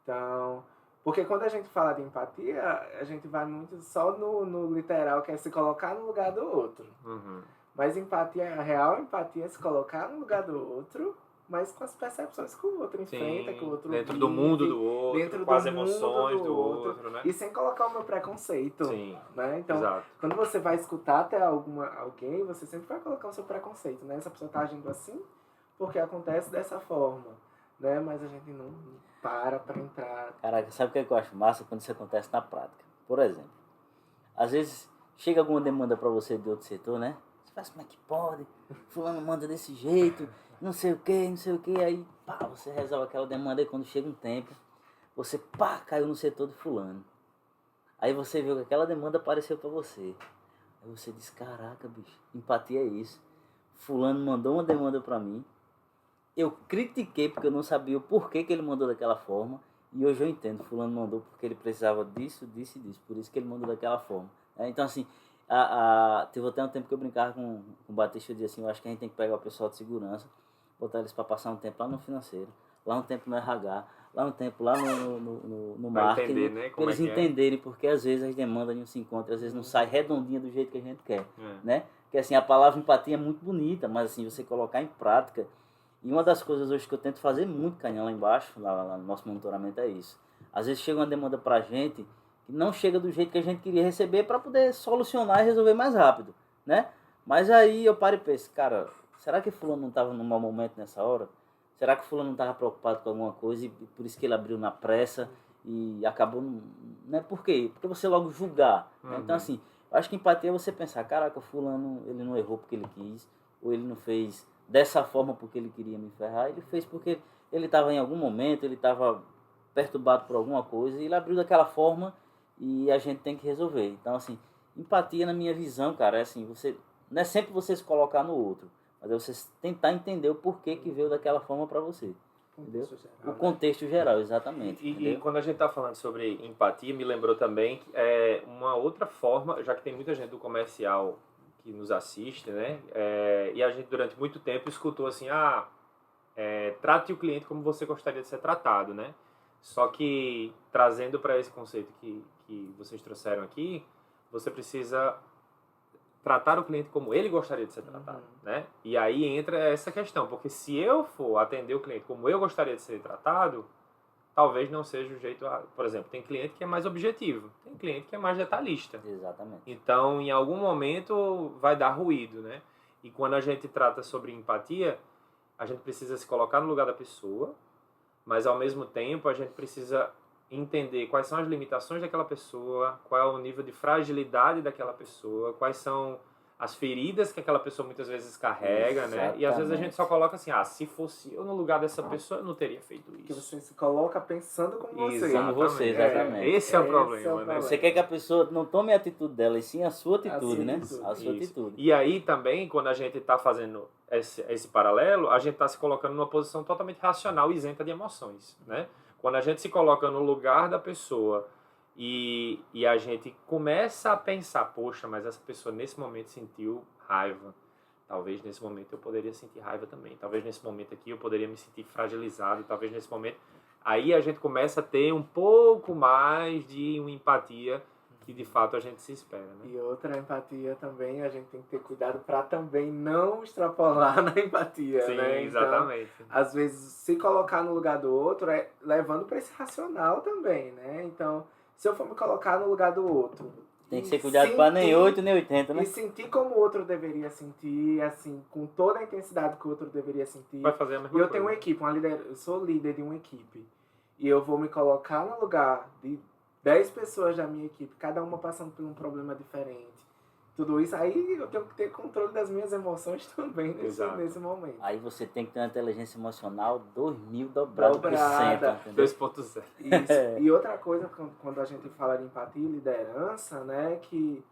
Então, porque quando a gente fala de empatia, a gente vai muito só no literal, que é se colocar no lugar do outro. Uhum. Mas empatia, a real empatia é se colocar no lugar do outro, mas com as percepções que o outro enfrenta, que o outro dentro vive, do mundo do outro, dentro com as do emoções mundo do outro, né? E sem colocar o meu preconceito. Sim, né? Então, exato. quando você vai escutar até alguém, você sempre vai colocar o seu preconceito, né? Essa pessoa tá agindo assim porque acontece dessa forma, né? Mas a gente não para entrar... Caraca, sabe o que eu acho massa quando isso acontece na prática? Por exemplo, às vezes chega alguma demanda para você de outro setor, né? Você faz, como é que pode? Fulano manda desse jeito, não sei o que, aí pá, você resolve aquela demanda e quando chega um tempo, você pá, caiu no setor de fulano. Aí você viu que aquela demanda apareceu para você. Aí você diz, caraca, bicho, empatia é isso. Fulano mandou uma demanda para mim, eu critiquei porque eu não sabia o porquê que ele mandou daquela forma, e hoje eu entendo, fulano mandou porque ele precisava disso, disso e disso, por isso que ele mandou daquela forma. Então assim, teve até um tempo que eu brincava com o Batista, eu dizia assim, eu acho que a gente tem que pegar o pessoal de segurança, botar eles para passar um tempo lá no financeiro, lá um tempo no RH, lá um tempo lá no marketing, entender, né, para eles entenderem, porque às vezes as demandas não se encontram, às vezes não sai redondinha do jeito que a gente quer, né? Porque assim, a palavra empatia é muito bonita, mas assim, você colocar em prática. E uma das coisas hoje que eu tento fazer muito, Canhão, lá embaixo, lá no nosso monitoramento, é isso. Às vezes chega uma demanda pra gente que não chega do jeito que a gente queria receber para poder solucionar e resolver mais rápido, né? Mas aí eu paro e penso, cara, será que fulano não estava num mau momento nessa hora? Será que fulano não estava preocupado com alguma coisa e por isso que ele abriu na pressa e acabou... Né? Por quê? Porque você logo julgar. Né? Então assim, eu acho que empatia é você pensar, caraca, fulano ele não errou porque ele quis, ou ele não fez dessa forma porque ele queria me ferrar, ele fez porque ele estava em algum momento, ele estava perturbado por alguma coisa e ele abriu daquela forma e a gente tem que resolver. Então, assim, empatia na minha visão, cara, é assim, não é sempre você se colocar no outro, mas é você tentar entender o porquê que veio daquela forma para você. Entendeu? O contexto geral, exatamente. E quando a gente está falando sobre empatia, me lembrou também que uma outra forma, já que tem muita gente do comercial que nos assiste, né? E a gente durante muito tempo escutou assim, trate o cliente como você gostaria de ser tratado, né? Só que trazendo para esse conceito que vocês trouxeram aqui, você precisa tratar o cliente como ele gostaria de ser tratado, né? E aí entra essa questão, porque se eu for atender o cliente como eu gostaria de ser tratado, talvez não seja o jeito... Por exemplo, tem cliente que é mais objetivo, tem cliente que é mais detalhista. Exatamente. Então, em algum momento, vai dar ruído, né? E quando a gente trata sobre empatia, a gente precisa se colocar no lugar da pessoa, mas, ao mesmo tempo, a gente precisa entender quais são as limitações daquela pessoa, qual é o nível de fragilidade daquela pessoa, quais são as feridas que aquela pessoa muitas vezes carrega, né? E às vezes a gente só coloca assim, se fosse eu no lugar dessa pessoa, eu não teria feito isso. Que você se coloca pensando como você. Como você, exatamente. Esse é o problema, né? Você quer que a pessoa não tome a atitude dela, e sim a sua atitude, né? A sua atitude. E aí também, quando a gente está fazendo esse paralelo, a gente está se colocando numa posição totalmente racional e isenta de emoções, né? Quando a gente se coloca no lugar da pessoa e a gente começa a pensar, poxa, mas essa pessoa nesse momento sentiu raiva. Talvez nesse momento eu poderia sentir raiva também. Talvez nesse momento aqui eu poderia me sentir fragilizado. Talvez nesse momento... Aí a gente começa a ter um pouco mais de uma empatia que de fato a gente se espera, né? E outra empatia também, a gente tem que ter cuidado para também não extrapolar na empatia, Sim, né? Então, exatamente. às vezes, se colocar no lugar do outro é levando para esse racional também, né? Então, se eu for me colocar no lugar do outro... Tem que e ser cuidado para nem 8 nem 80, E né? sentir como o outro deveria sentir, assim, com toda a intensidade que o outro deveria sentir. Vai fazer a E mesma eu coisa. tenho uma equipe, eu sou líder de uma equipe. E eu vou me colocar no lugar de 10 pessoas da minha equipe, cada uma passando por um problema diferente. Tudo isso, aí eu tenho que ter controle das minhas emoções também nesse momento. Aí você tem que ter uma inteligência emocional 2000 dobrado por cento, entendeu? 2.0. Isso. E outra coisa, quando a gente fala de empatia e liderança, né, que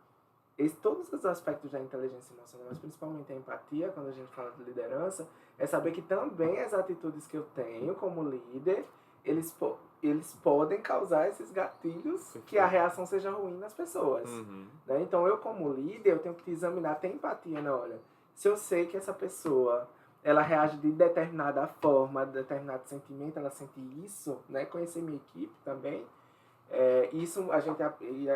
todos os aspectos da inteligência emocional, mas principalmente a empatia, quando a gente fala de liderança, é saber que também as atitudes que eu tenho como líder, eles podem causar esses gatilhos que a reação seja ruim nas pessoas. Uhum. Né? Então, eu como líder, eu tenho que examinar, ter empatia na hora. Se eu sei que essa pessoa, ela reage de determinada forma, de determinado sentimento, ela sente isso, né? Conhecer minha equipe também, isso a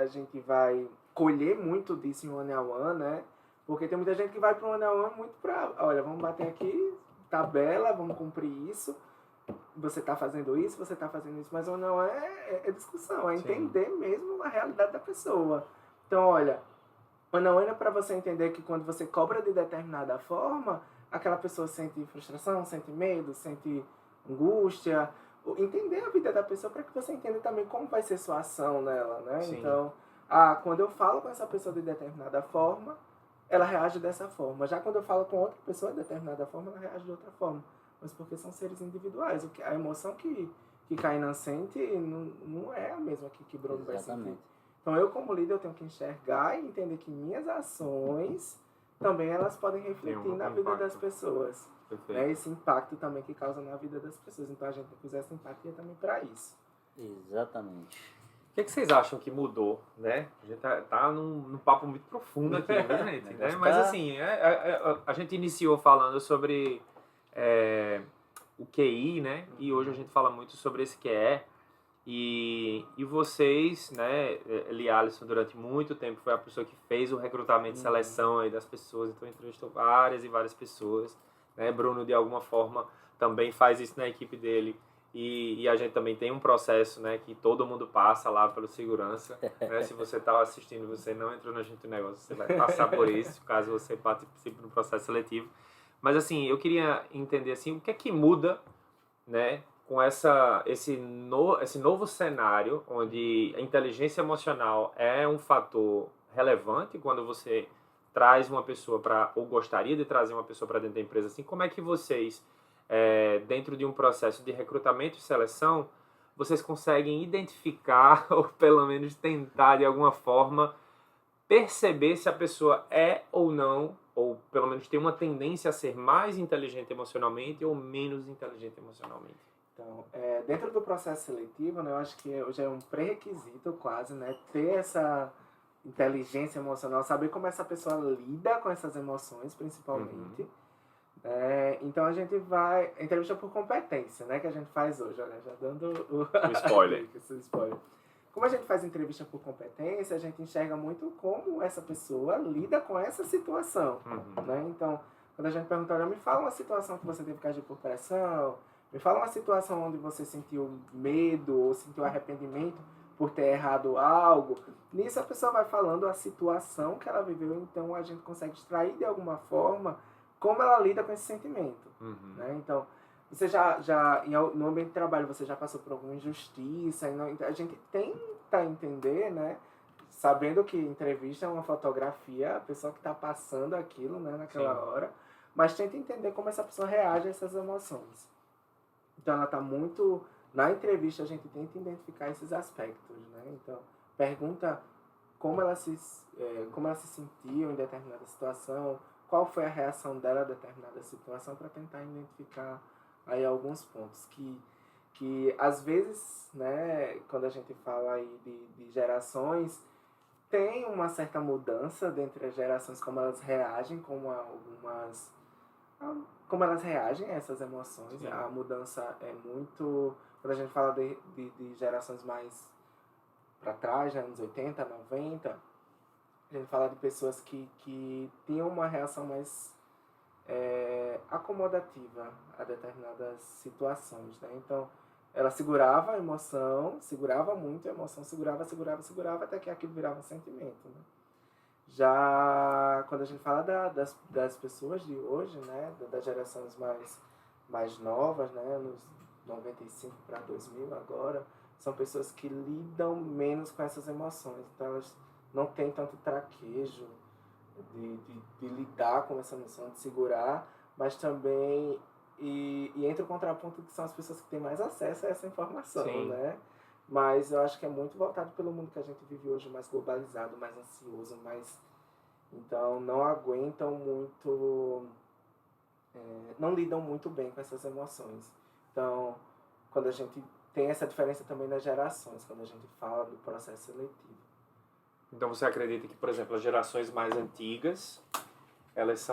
gente vai colher muito disso em one-on-one, né? Porque tem muita gente que vai para o one-on-one muito para, olha, vamos bater aqui, tabela, vamos cumprir isso, você está fazendo isso, você está fazendo isso, mas não é discussão, é entender mesmo a realidade da pessoa. Então, olha, não é para você entender que quando você cobra de determinada forma, aquela pessoa sente frustração, sente medo, sente angústia, entender a vida da pessoa para que você entenda também como vai ser sua ação nela, né? Sim. Então, quando eu falo com essa pessoa de determinada forma, ela reage dessa forma. Já quando eu falo com outra pessoa de determinada forma, ela reage de outra forma. Mas porque são seres individuais. A emoção que Kainan sente não é a mesma que Bruno vai sentir. Então, eu como líder, eu tenho que enxergar e entender que minhas ações também elas podem refletir na vida das pessoas. Né? Esse impacto também que causa na vida das pessoas. Então, a gente tem que usar essa empatia também para isso. Exatamente. O que vocês acham que mudou, né? A gente tá num papo muito profundo aqui, viu, gente? Né? Mas assim, a gente iniciou falando sobre o QI, né? E hoje a gente fala muito sobre esse QE. E vocês, né? Alisson durante muito tempo foi a pessoa que fez o recrutamento e seleção aí das pessoas, então entrevistou várias e várias pessoas. Né? Bruno, de alguma forma, também faz isso na equipe dele. E a gente também tem um processo, né, que todo mundo passa lá pelo segurança. Né? Se você está assistindo, você não entrou no Agente do Negócio, você vai passar por isso, caso você participe no processo seletivo. Mas, assim, eu queria entender, assim, o que é que muda, né, com esse novo cenário, onde a inteligência emocional é um fator relevante quando você traz uma pessoa ou gostaria de trazer uma pessoa para dentro da empresa. Assim, como é que vocês... dentro de um processo de recrutamento e seleção, vocês conseguem identificar, ou pelo menos tentar de alguma forma, perceber se a pessoa é ou não, ou pelo menos tem uma tendência a ser mais inteligente emocionalmente ou menos inteligente emocionalmente? Então, dentro do processo seletivo, né, eu acho que hoje é um pré-requisito quase, né, ter essa inteligência emocional, saber como essa pessoa lida com essas emoções, principalmente. Então a gente vai... Entrevista por competência, né? Que a gente faz hoje, olha, já dando o spoiler. Como a gente faz entrevista por competência, a gente enxerga muito como essa pessoa lida com essa situação. Né? Então, quando a gente pergunta, olha, me fala uma situação que você teve que agir por pressão, me fala uma situação onde você sentiu medo ou sentiu arrependimento por ter errado algo. Nisso a pessoa vai falando a situação que ela viveu, então a gente consegue extrair de alguma forma como ela lida com esse sentimento. Né? Então, você no ambiente de trabalho, você já passou por alguma injustiça, a gente tenta entender, né? Sabendo que entrevista é uma fotografia, a pessoa que está passando aquilo, né, naquela hora, mas tenta entender como essa pessoa reage a essas emoções. Então, ela está muito... Na entrevista, a gente tenta identificar esses aspectos, né? Então, pergunta como ela se sentiu em determinada situação, qual foi a reação dela a determinada situação, para tentar identificar aí alguns pontos que às vezes, né, quando a gente fala aí de gerações, tem uma certa mudança dentre as gerações, como elas reagem, como elas reagem a essas emoções. Sim. A mudança é muito... Quando a gente fala de gerações mais para trás, né, anos 80, 90, a gente fala de pessoas que tinham uma reação mais acomodativa a determinadas situações, né? Então, ela segurava a emoção, segurava muito a emoção, segurava, até que aquilo virava um sentimento, né? Já quando a gente fala das pessoas de hoje, né, das gerações mais novas, né, nos 95 para 2000 agora, são pessoas que lidam menos com essas emoções. Então elas não têm tanto traquejo de lidar com essa emoção, de segurar, mas também e entra o contraponto que são as pessoas que têm mais acesso a essa informação, Sim. né? Mas eu acho que é muito voltado pelo mundo que a gente vive hoje, mais globalizado, mais ansioso, então não aguentam muito, não lidam muito bem com essas emoções. Então, quando a gente tem essa diferença também nas gerações, quando a gente fala do processo seletivo. Então você acredita que, por exemplo, as gerações mais antigas, elas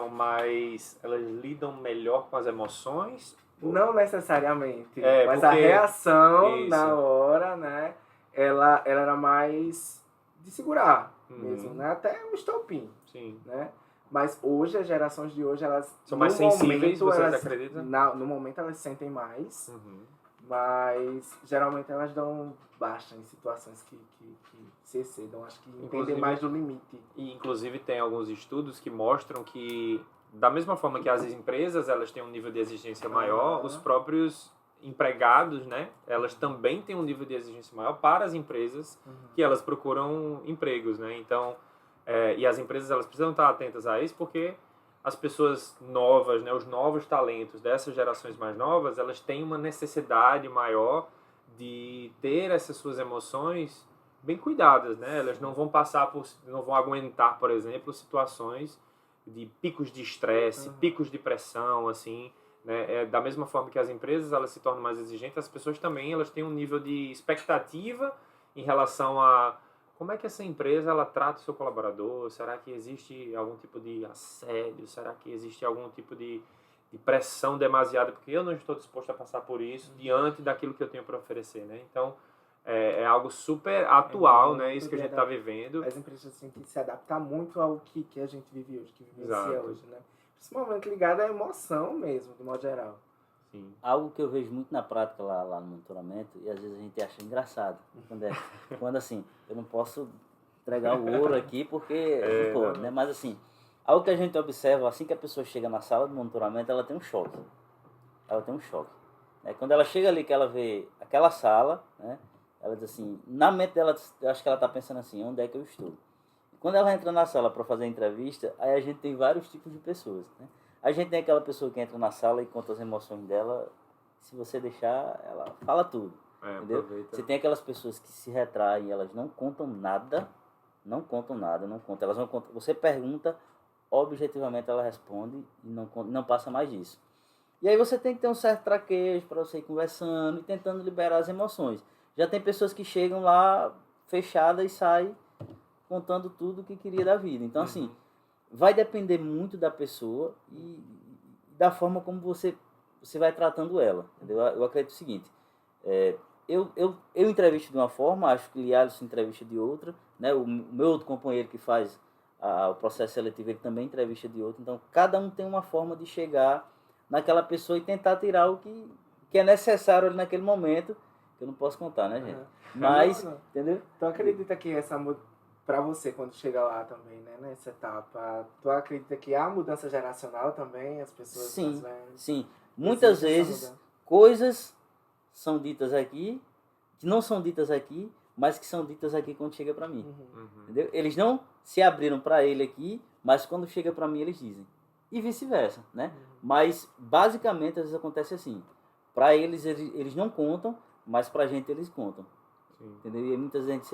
lidam melhor com as emoções? Não necessariamente, mas porque a reação isso. na hora, né, ela era mais de segurar mesmo, Uhum. né, até um estopim, Sim. né? Mas hoje, as gerações de hoje, elas... São mais sensíveis, você elas, acredita? No momento elas sentem mais, Uhum. mas geralmente elas dão baixa em situações que se excedam, acho que entendem mais do limite. E inclusive tem alguns estudos que mostram que, da mesma forma que as empresas elas têm um nível de exigência maior, os próprios empregados, né, elas também têm um nível de exigência maior para as empresas que elas procuram empregos, né? Então, e as empresas elas precisam estar atentas a isso porque as pessoas novas, né, os novos talentos dessas gerações mais novas, elas têm uma necessidade maior de ter essas suas emoções bem cuidadas, né? Elas não vão não vão aguentar, por exemplo, situações de picos de estresse, picos de pressão, assim, né? Da mesma forma que as empresas elas se tornam mais exigentes, as pessoas também elas têm um nível de expectativa em relação a como é que essa empresa ela trata o seu colaborador? Será que existe algum tipo de assédio? Será que existe algum tipo de pressão demasiada? Porque eu não estou disposto a passar por isso diante daquilo que eu tenho para oferecer, né? Então, é algo super atual, né? Isso que a gente está vivendo. As empresas têm que se adaptar muito ao que a gente vive hoje, que vivencia hoje, né? Principalmente ligado à emoção mesmo, de modo geral. Sim. Algo que eu vejo muito na prática lá no monitoramento, e às vezes a gente acha engraçado, quando assim, eu não posso entregar o ouro aqui porque pô, né? Mas assim, algo que a gente observa, assim que a pessoa chega na sala de monitoramento, ela tem um choque. Quando ela chega ali, que ela vê aquela sala, né? Ela diz assim, na mente dela, eu acho que ela está pensando assim, onde é que eu estou? E quando ela entra na sala para fazer a entrevista, aí a gente tem vários tipos de pessoas, né? A gente tem aquela pessoa que entra na sala e conta as emoções dela, se você deixar, ela fala tudo, entendeu? Aproveita. Você tem aquelas pessoas que se retraem, elas não contam nada, elas não contam. Você pergunta, objetivamente ela responde e não passa mais disso. E aí você tem que ter um certo traquejo para você ir conversando e tentando liberar as emoções. Já tem pessoas que chegam lá fechadas e saem contando tudo o que queria da vida. Então, assim, vai depender muito da pessoa e da forma como você vai tratando ela. Entendeu? Eu acredito o seguinte, eu entrevisto de uma forma, acho que o Lialisson entrevista de outra, né? O meu outro companheiro que faz o processo seletivo, ele também entrevista de outra. Então, cada um tem uma forma de chegar naquela pessoa e tentar tirar o que é necessário ali naquele momento, que eu não posso contar, né, gente? Mas, entendeu? Tu acredita que para você, quando chega lá também, né, nessa etapa, tu acredita que há mudança geracional também, as pessoas mais velhas? Sim. Muitas vezes, coisas são ditas aqui, que não são ditas aqui, mas que são ditas aqui quando chega para mim. Entendeu? Eles não se abriram para ele aqui, mas quando chega para mim eles dizem. E vice-versa, né? Mas, basicamente, às vezes acontece assim. Para eles não contam, mas pra gente eles contam. Entendeu? E muitas vezes a gente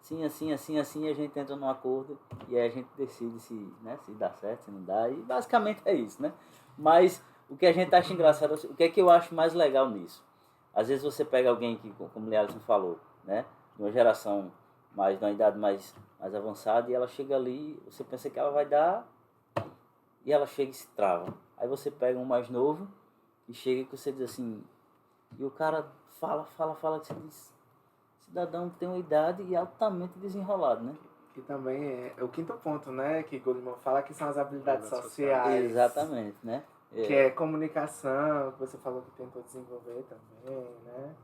sei, assim, a gente entra num acordo e aí a gente decide se dá certo, se não dá. E basicamente é isso, né? Mas o que a gente acha engraçado, o que é que eu acho mais legal nisso? Às vezes você pega alguém que, como o Lialisson falou, né? De uma geração de uma idade mais avançada e ela chega ali, você pensa que ela vai dar e ela chega e se trava. Aí você pega um mais novo e chega e você diz assim, e o cara fala, que você diz cidadão tem uma idade e altamente desenrolado, né? E também é o quinto ponto, né, que Goleman fala, que são as habilidades sociais. Exatamente, né? Que é comunicação, que você falou que tentou desenvolver também, né?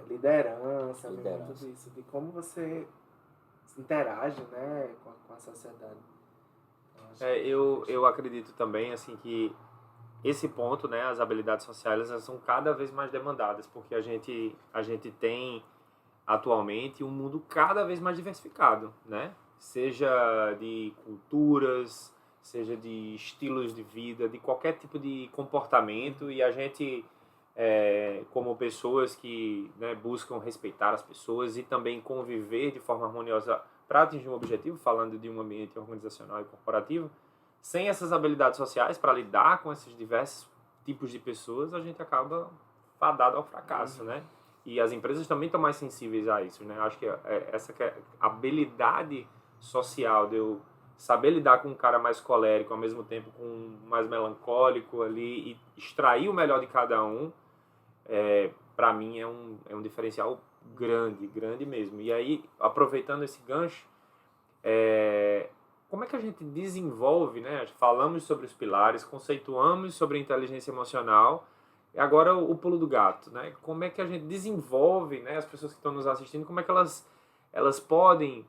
Liderança, vem muito disso, de como você interage, né, com a sociedade. Eu acredito também, assim, que esse ponto, né, as habilidades sociais, elas são cada vez mais demandadas, porque a gente tem atualmente um mundo cada vez mais diversificado, né? Seja de culturas, seja de estilos de vida, de qualquer tipo de comportamento, e a gente, como pessoas que, né, buscam respeitar as pessoas e também conviver de forma harmoniosa para atingir um objetivo, falando de um ambiente organizacional e corporativo, sem essas habilidades sociais para lidar com esses diversos tipos de pessoas, a gente acaba fadado ao fracasso, né? E as empresas também estão mais sensíveis a isso, né? Acho que essa que é a habilidade social de eu saber lidar com um cara mais colérico, ao mesmo tempo com um mais melancólico ali, e extrair o melhor de cada um, para mim é um diferencial grande mesmo. E aí, aproveitando esse gancho, como é que a gente desenvolve, né? Falamos sobre os pilares, conceituamos sobre a inteligência emocional, e agora o pulo do gato, né? Como é que a gente desenvolve, né? As pessoas que estão nos assistindo, como é que elas podem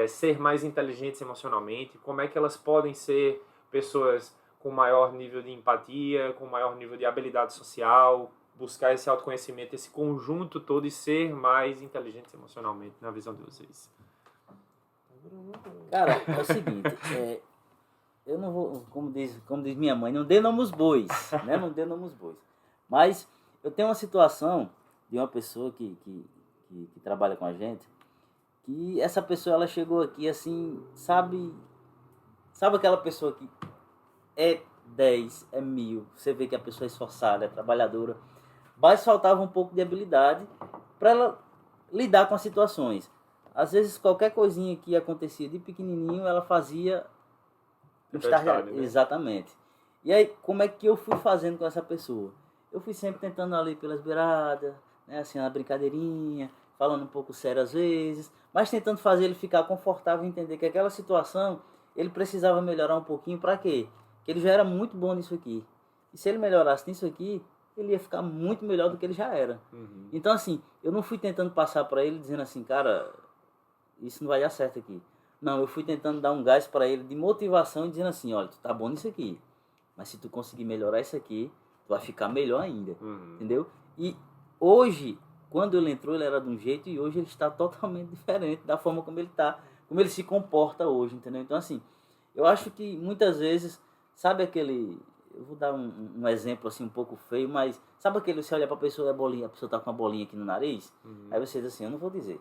ser mais inteligentes emocionalmente? Como é que elas podem ser pessoas com maior nível de empatia, com maior nível de habilidade social, buscar esse autoconhecimento, esse conjunto todo e ser mais inteligentes emocionalmente, na visão de vocês? Cara, é o seguinte, eu não vou, como diz minha mãe, não dê nome aos bois, né? Não dê nome aos bois. Mas eu tenho uma situação de uma pessoa que trabalha com a gente, que essa pessoa, ela chegou aqui assim, sabe aquela pessoa que é 10, é 1000, você vê que a pessoa é esforçada, é trabalhadora, mas faltava um pouco de habilidade para ela lidar com as situações. Às vezes qualquer coisinha que acontecia de pequenininho, ela fazia Tempestade, né? Exatamente. E aí, como é que eu fui fazendo com essa pessoa? Eu fui sempre tentando ali pelas beiradas, né, assim, uma brincadeirinha, falando um pouco sério às vezes, mas tentando fazer ele ficar confortável e entender que aquela situação, ele precisava melhorar um pouquinho. Para quê? Que ele já era muito bom nisso aqui. E se ele melhorasse nisso aqui, ele ia ficar muito melhor do que ele já era. Uhum. Então, assim, eu não fui tentando passar para ele dizendo assim, cara, isso não vai dar certo aqui. Não, eu fui tentando dar um gás para ele de motivação e dizendo assim, olha, tu tá bom nisso aqui, mas se tu conseguir melhorar isso aqui, tu vai ficar melhor ainda, entendeu? E hoje, quando ele entrou, ele era de um jeito, e hoje ele está totalmente diferente da forma como ele tá, como ele se comporta hoje, entendeu? Então, assim, eu acho que muitas vezes, sabe aquele, eu vou dar um exemplo assim um pouco feio, mas sabe aquele, você olha pra pessoa, a pessoa tá com uma bolinha aqui no nariz, aí você diz assim, eu não vou dizer,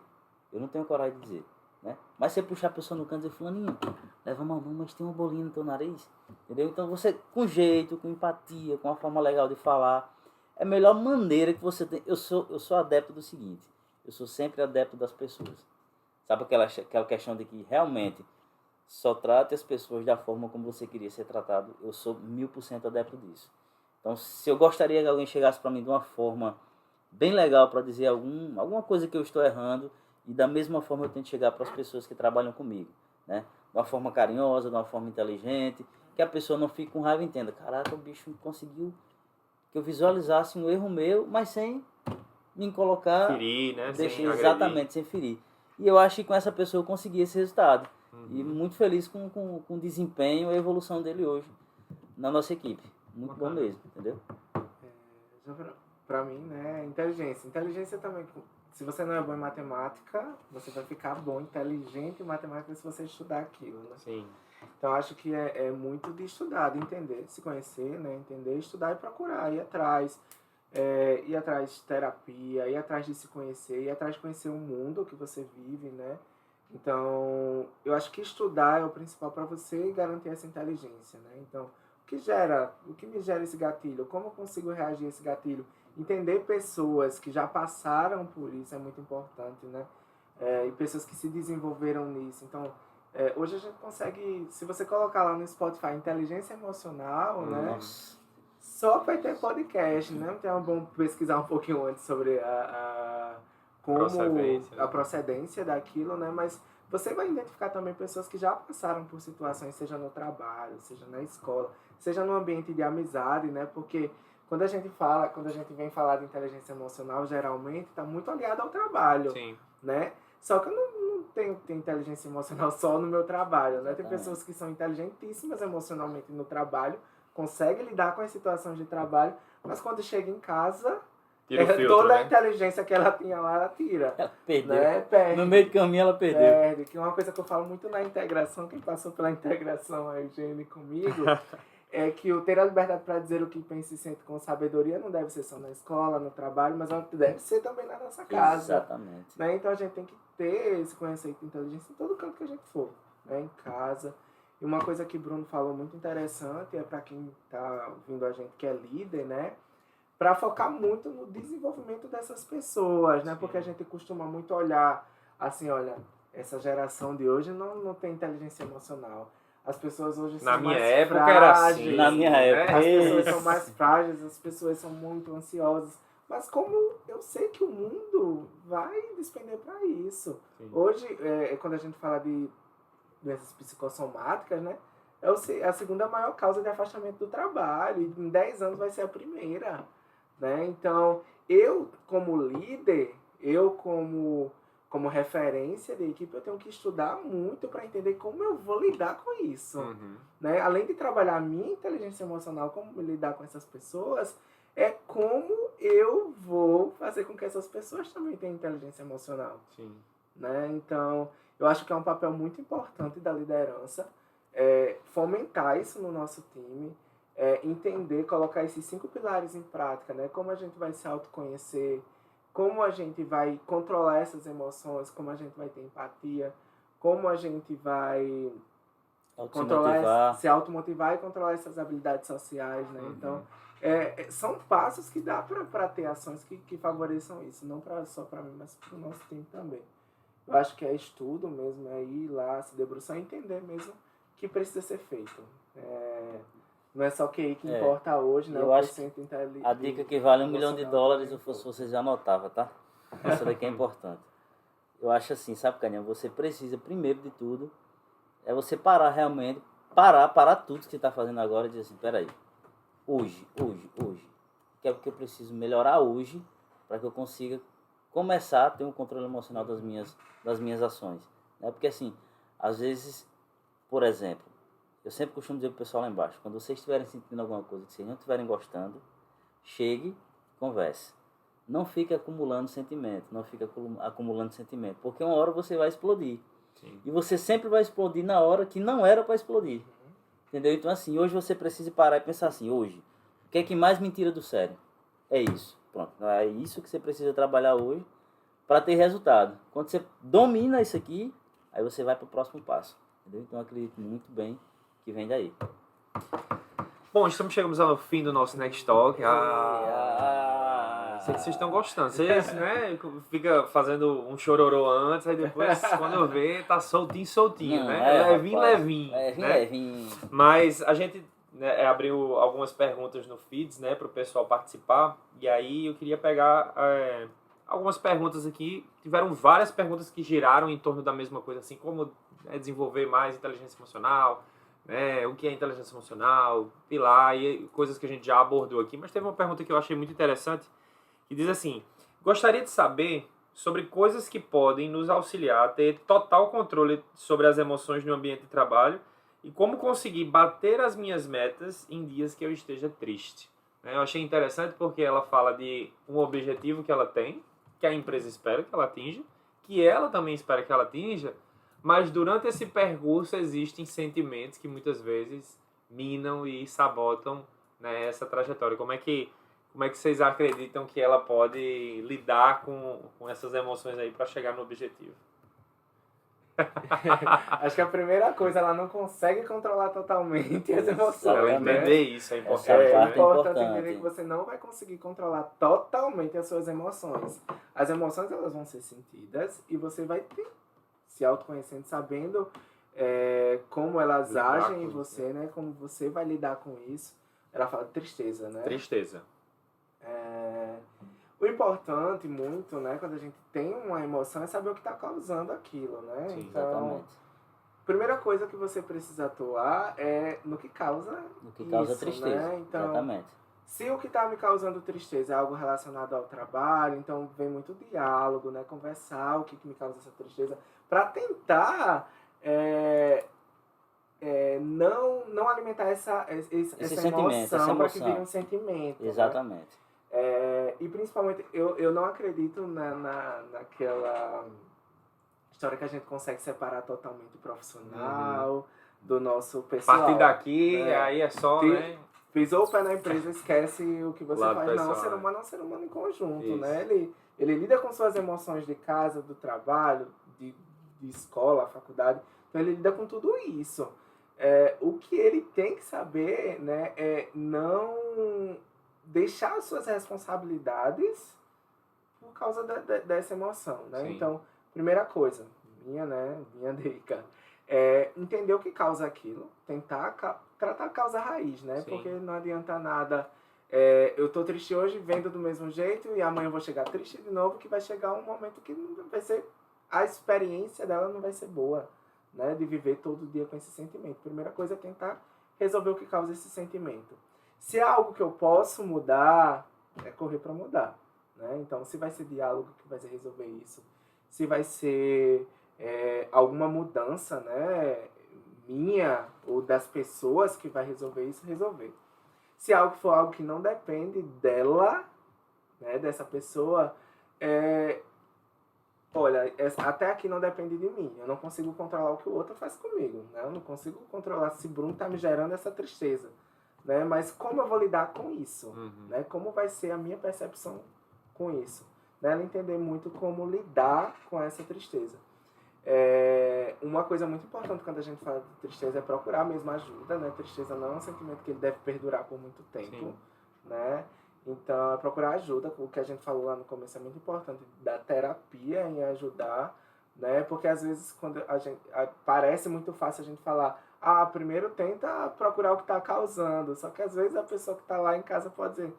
eu não tenho coragem de dizer. Né? Mas você puxar a pessoa no canto e dizer, fulaninho, leva a mão, mas tem uma bolinha no teu nariz, entendeu? Então você, com jeito, com empatia, com uma forma legal de falar, é a melhor maneira que você tem. Eu sou adepto do seguinte, eu sou sempre adepto das pessoas. Sabe aquela questão de que realmente só trate as pessoas da forma como você queria ser tratado? Eu sou 1000% adepto disso. Então, se eu gostaria que alguém chegasse para mim de uma forma bem legal para dizer alguma coisa que eu estou errando, e da mesma forma eu tento chegar para as pessoas que trabalham comigo, né? De uma forma carinhosa, de uma forma inteligente, que a pessoa não fique com raiva e entenda, caraca, o bicho conseguiu que eu visualizasse um erro meu, mas sem me colocar... Ferir, né? Sem exatamente, sem ferir. E eu acho que com essa pessoa eu consegui esse resultado. E muito feliz com o desempenho e a evolução dele hoje na nossa equipe. Muito bom mesmo, entendeu? Pra mim, né, inteligência. Inteligência também... Se você não é bom em matemática, você vai ficar bom, inteligente em matemática se você estudar aquilo, né? Sim. Então, acho que é muito de estudar, de entender, de se conhecer, né? Entender, estudar e procurar, ir atrás de terapia, ir atrás de se conhecer, ir atrás de conhecer o mundo que você vive, né? Então, eu acho que estudar é o principal para você garantir essa inteligência, né? Então, o que me gera esse gatilho? Como eu consigo reagir a esse gatilho? Entender pessoas que já passaram por isso é muito importante, né? E pessoas que se desenvolveram nisso. Então, hoje a gente consegue, se você colocar lá no Spotify inteligência emocional, né? Só vai ter podcast, né? Então é bom pesquisar um pouquinho antes sobre como Procedência, né? a procedência daquilo, né? Mas você vai identificar também pessoas que já passaram por situações, seja no trabalho, seja na escola, seja no ambiente de amizade, né? Porque quando a gente vem falar de inteligência emocional, geralmente está muito aliado ao trabalho, Sim. né? Só que eu não tenho inteligência emocional só no meu trabalho, né? Tem Exatamente. pessoas que são inteligentíssimas emocionalmente no trabalho, conseguem lidar com as situações de trabalho, mas quando chega em casa, Tira o filtro, toda a né? inteligência que ela tinha lá, ela tira. Ela perdeu. Né? Perde. No meio do caminho ela perdeu. Perde. Que é uma coisa que eu falo muito na integração, quem passou pela integração, a Eugênia comigo, é que o ter a liberdade para dizer o que pensa e sente com sabedoria não deve ser só na escola, no trabalho, mas ela deve ser também na nossa casa. Exatamente. Né? Então a gente tem que ter esse conceito de inteligência em todo canto que a gente for, né? Em casa. E uma coisa que o Bruno falou muito interessante é para quem está ouvindo a gente que é líder, né? Para focar muito no desenvolvimento dessas pessoas, né? Sim. Porque a gente costuma muito olhar assim, olha, essa geração de hoje não tem inteligência emocional. As pessoas hoje são Na minha mais época frágeis. era assim. Na minha né? época. As pessoas Isso. são mais frágeis, as pessoas são muito ansiosas. Mas como eu sei que o mundo vai despender para isso. Sim. Hoje, quando a gente fala de doenças psicossomáticas, né? É a segunda maior causa de afastamento do trabalho. E em 10 anos vai ser a primeira. Né? Então, eu como líder, eu como referência de equipe, eu tenho que estudar muito para entender como eu vou lidar com isso. Uhum. Né? Além de trabalhar a minha inteligência emocional, como lidar com essas pessoas, é como eu vou fazer com que essas pessoas também tenham inteligência emocional. Sim. Né? Então, eu acho que é um papel muito importante da liderança fomentar isso no nosso time, entender, colocar esses 5 pilares em prática, né? Como a gente vai se autoconhecer, como a gente vai controlar essas emoções, como a gente vai ter empatia, como a gente vai se automotivar e controlar essas habilidades sociais, né? Uhum. Então, são passos que dá para ter ações que favoreçam isso, não só para mim, mas para o nosso time também. Eu acho que é estudo mesmo, é ir lá, se debruçar e entender mesmo que precisa ser feito. Não é só QI que importa hoje, né? Eu acho que a dica que vale $1 milhão, eu fosse você já anotava, tá? Essa daqui é importante. Eu acho assim, sabe, Caninha? Você precisa, primeiro de tudo, você parar realmente, parar tudo que você está fazendo agora e dizer assim, peraí, hoje, que é o que eu preciso melhorar hoje para que eu consiga começar a ter um controle emocional das minhas ações. Né? Porque assim, às vezes, por exemplo, eu sempre costumo dizer pro pessoal lá embaixo, quando vocês estiverem sentindo alguma coisa que vocês não estiverem gostando, chegue, converse. Não fique acumulando sentimento, porque uma hora você vai explodir. Sim. E você sempre vai explodir na hora que não era para explodir. Entendeu? Então assim, hoje você precisa parar e pensar assim, hoje, o que é que mais me tira do sério? É isso. Pronto, é isso que você precisa trabalhar hoje para ter resultado. Quando você domina isso aqui, aí você vai para o próximo passo. Entendeu? Então eu acredito muito bem que vem daí. Bom, chegamos ao fim do nosso Next Talk. Sei que vocês estão gostando. Vocês, né, fica fazendo um chororô antes, aí depois, quando eu ver, tá soltinho, Não, né? Levinho. Levinho, né? levinho. Mas a gente abriu algumas perguntas no Feeds, né, para o pessoal participar. E aí eu queria pegar algumas perguntas aqui. Tiveram várias perguntas que giraram em torno da mesma coisa, assim como desenvolver mais inteligência emocional, né, o que é inteligência emocional, pilar e coisas que a gente já abordou aqui. Mas teve uma pergunta que eu achei muito interessante, que diz assim: gostaria de saber sobre coisas que podem nos auxiliar a ter total controle sobre as emoções no ambiente de trabalho e como conseguir bater as minhas metas em dias que eu esteja triste. Eu achei interessante porque ela fala de um objetivo que ela tem, que a empresa espera que ela atinja, que ela também espera que ela atinja, mas durante esse percurso existem sentimentos que muitas vezes minam e sabotam, né, essa trajetória. Como é que vocês acreditam que ela pode lidar com essas emoções aí para chegar no objetivo? Acho que a primeira coisa, ela não consegue controlar totalmente as emoções. Ela entender isso é importante. Essa parte É importante entender que você não vai conseguir controlar totalmente as suas emoções. As emoções, elas vão ser sentidas e você vai ter, se autoconhecendo, sabendo como elas Lidar agem em com você, né? Como você vai lidar com isso. Ela fala de tristeza, né? Tristeza. O importante muito, né, quando a gente tem uma emoção é saber o que está causando aquilo, né? Sim, então, Exatamente. primeira coisa que você precisa atuar é no que causa O que causa isso, tristeza. né? Então, Exatamente. se o que está me causando tristeza é algo relacionado ao trabalho, então vem muito diálogo, né? Conversar o que me causa essa tristeza, para tentar não alimentar essa sentimento, essa para que vire emoção. um sentimento. Né? Exatamente. E principalmente, eu não acredito naquela história que a gente consegue separar totalmente o profissional do nosso A pessoal. partir daqui, né? aí é só, né? Pisou o pé na empresa, esquece o que você Lado faz. pessoal, Não, o ser humano é um ser humano em conjunto, Isso. né? Ele lida com suas emoções de casa, do trabalho, de escola, faculdade. Então ele lida com tudo isso. O que ele tem que saber, né, é não deixar as suas responsabilidades por causa dessa emoção, né? Sim. Então, primeira coisa, minha dica, entender o que causa aquilo, tentar tratar a causa raiz, né? Sim. Porque não adianta nada, eu tô triste hoje, vendo do mesmo jeito, e amanhã eu vou chegar triste de novo, que vai chegar um momento que não vai ser, a experiência dela não vai ser boa, né? De viver todo dia com esse sentimento. Primeira coisa é tentar resolver o que causa esse sentimento. Se é algo que eu posso mudar, é correr para mudar, né? Então, se vai ser diálogo que vai resolver isso, se vai ser alguma mudança, né, minha ou das pessoas que vai resolver isso, resolver. Se algo for algo que não depende dela, né, dessa pessoa, olha, até aqui não depende de mim. Eu não consigo controlar o que o outro faz comigo, né? Eu não consigo controlar se Bruno está me gerando essa tristeza, né? Mas como eu vou lidar com isso, né? Como vai ser a minha percepção com isso, né? Ela entender muito como lidar com essa tristeza. Uma coisa muito importante quando a gente fala de tristeza é procurar mesmo ajuda, né? Tristeza não é um sentimento que ele deve perdurar por muito tempo, Sim. né? Então, é procurar ajuda, o que a gente falou lá no começo é muito importante, da terapia em ajudar, né? Porque às vezes quando parece muito fácil a gente falar, primeiro tenta procurar o que está causando, só que às vezes a pessoa que está lá em casa pode dizer,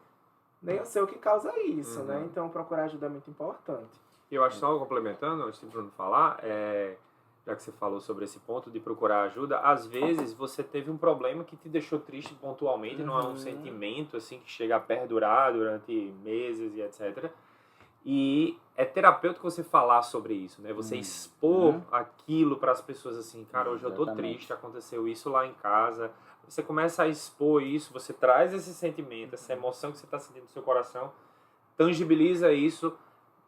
nem eu sei o que causa isso, né? Então, procurar ajuda é muito importante. Eu acho só complementando, antes de Bruno falar, já que você falou sobre esse ponto de procurar ajuda, às vezes você teve um problema que te deixou triste pontualmente, não é um sentimento assim que chega a perdurar durante meses e etc. E é terapêutico você falar sobre isso, né? Você expor aquilo para as pessoas assim, cara, hoje eu tô triste, aconteceu isso lá em casa. Você começa a expor isso, você traz esse sentimento, essa emoção que você está sentindo no seu coração, tangibiliza isso,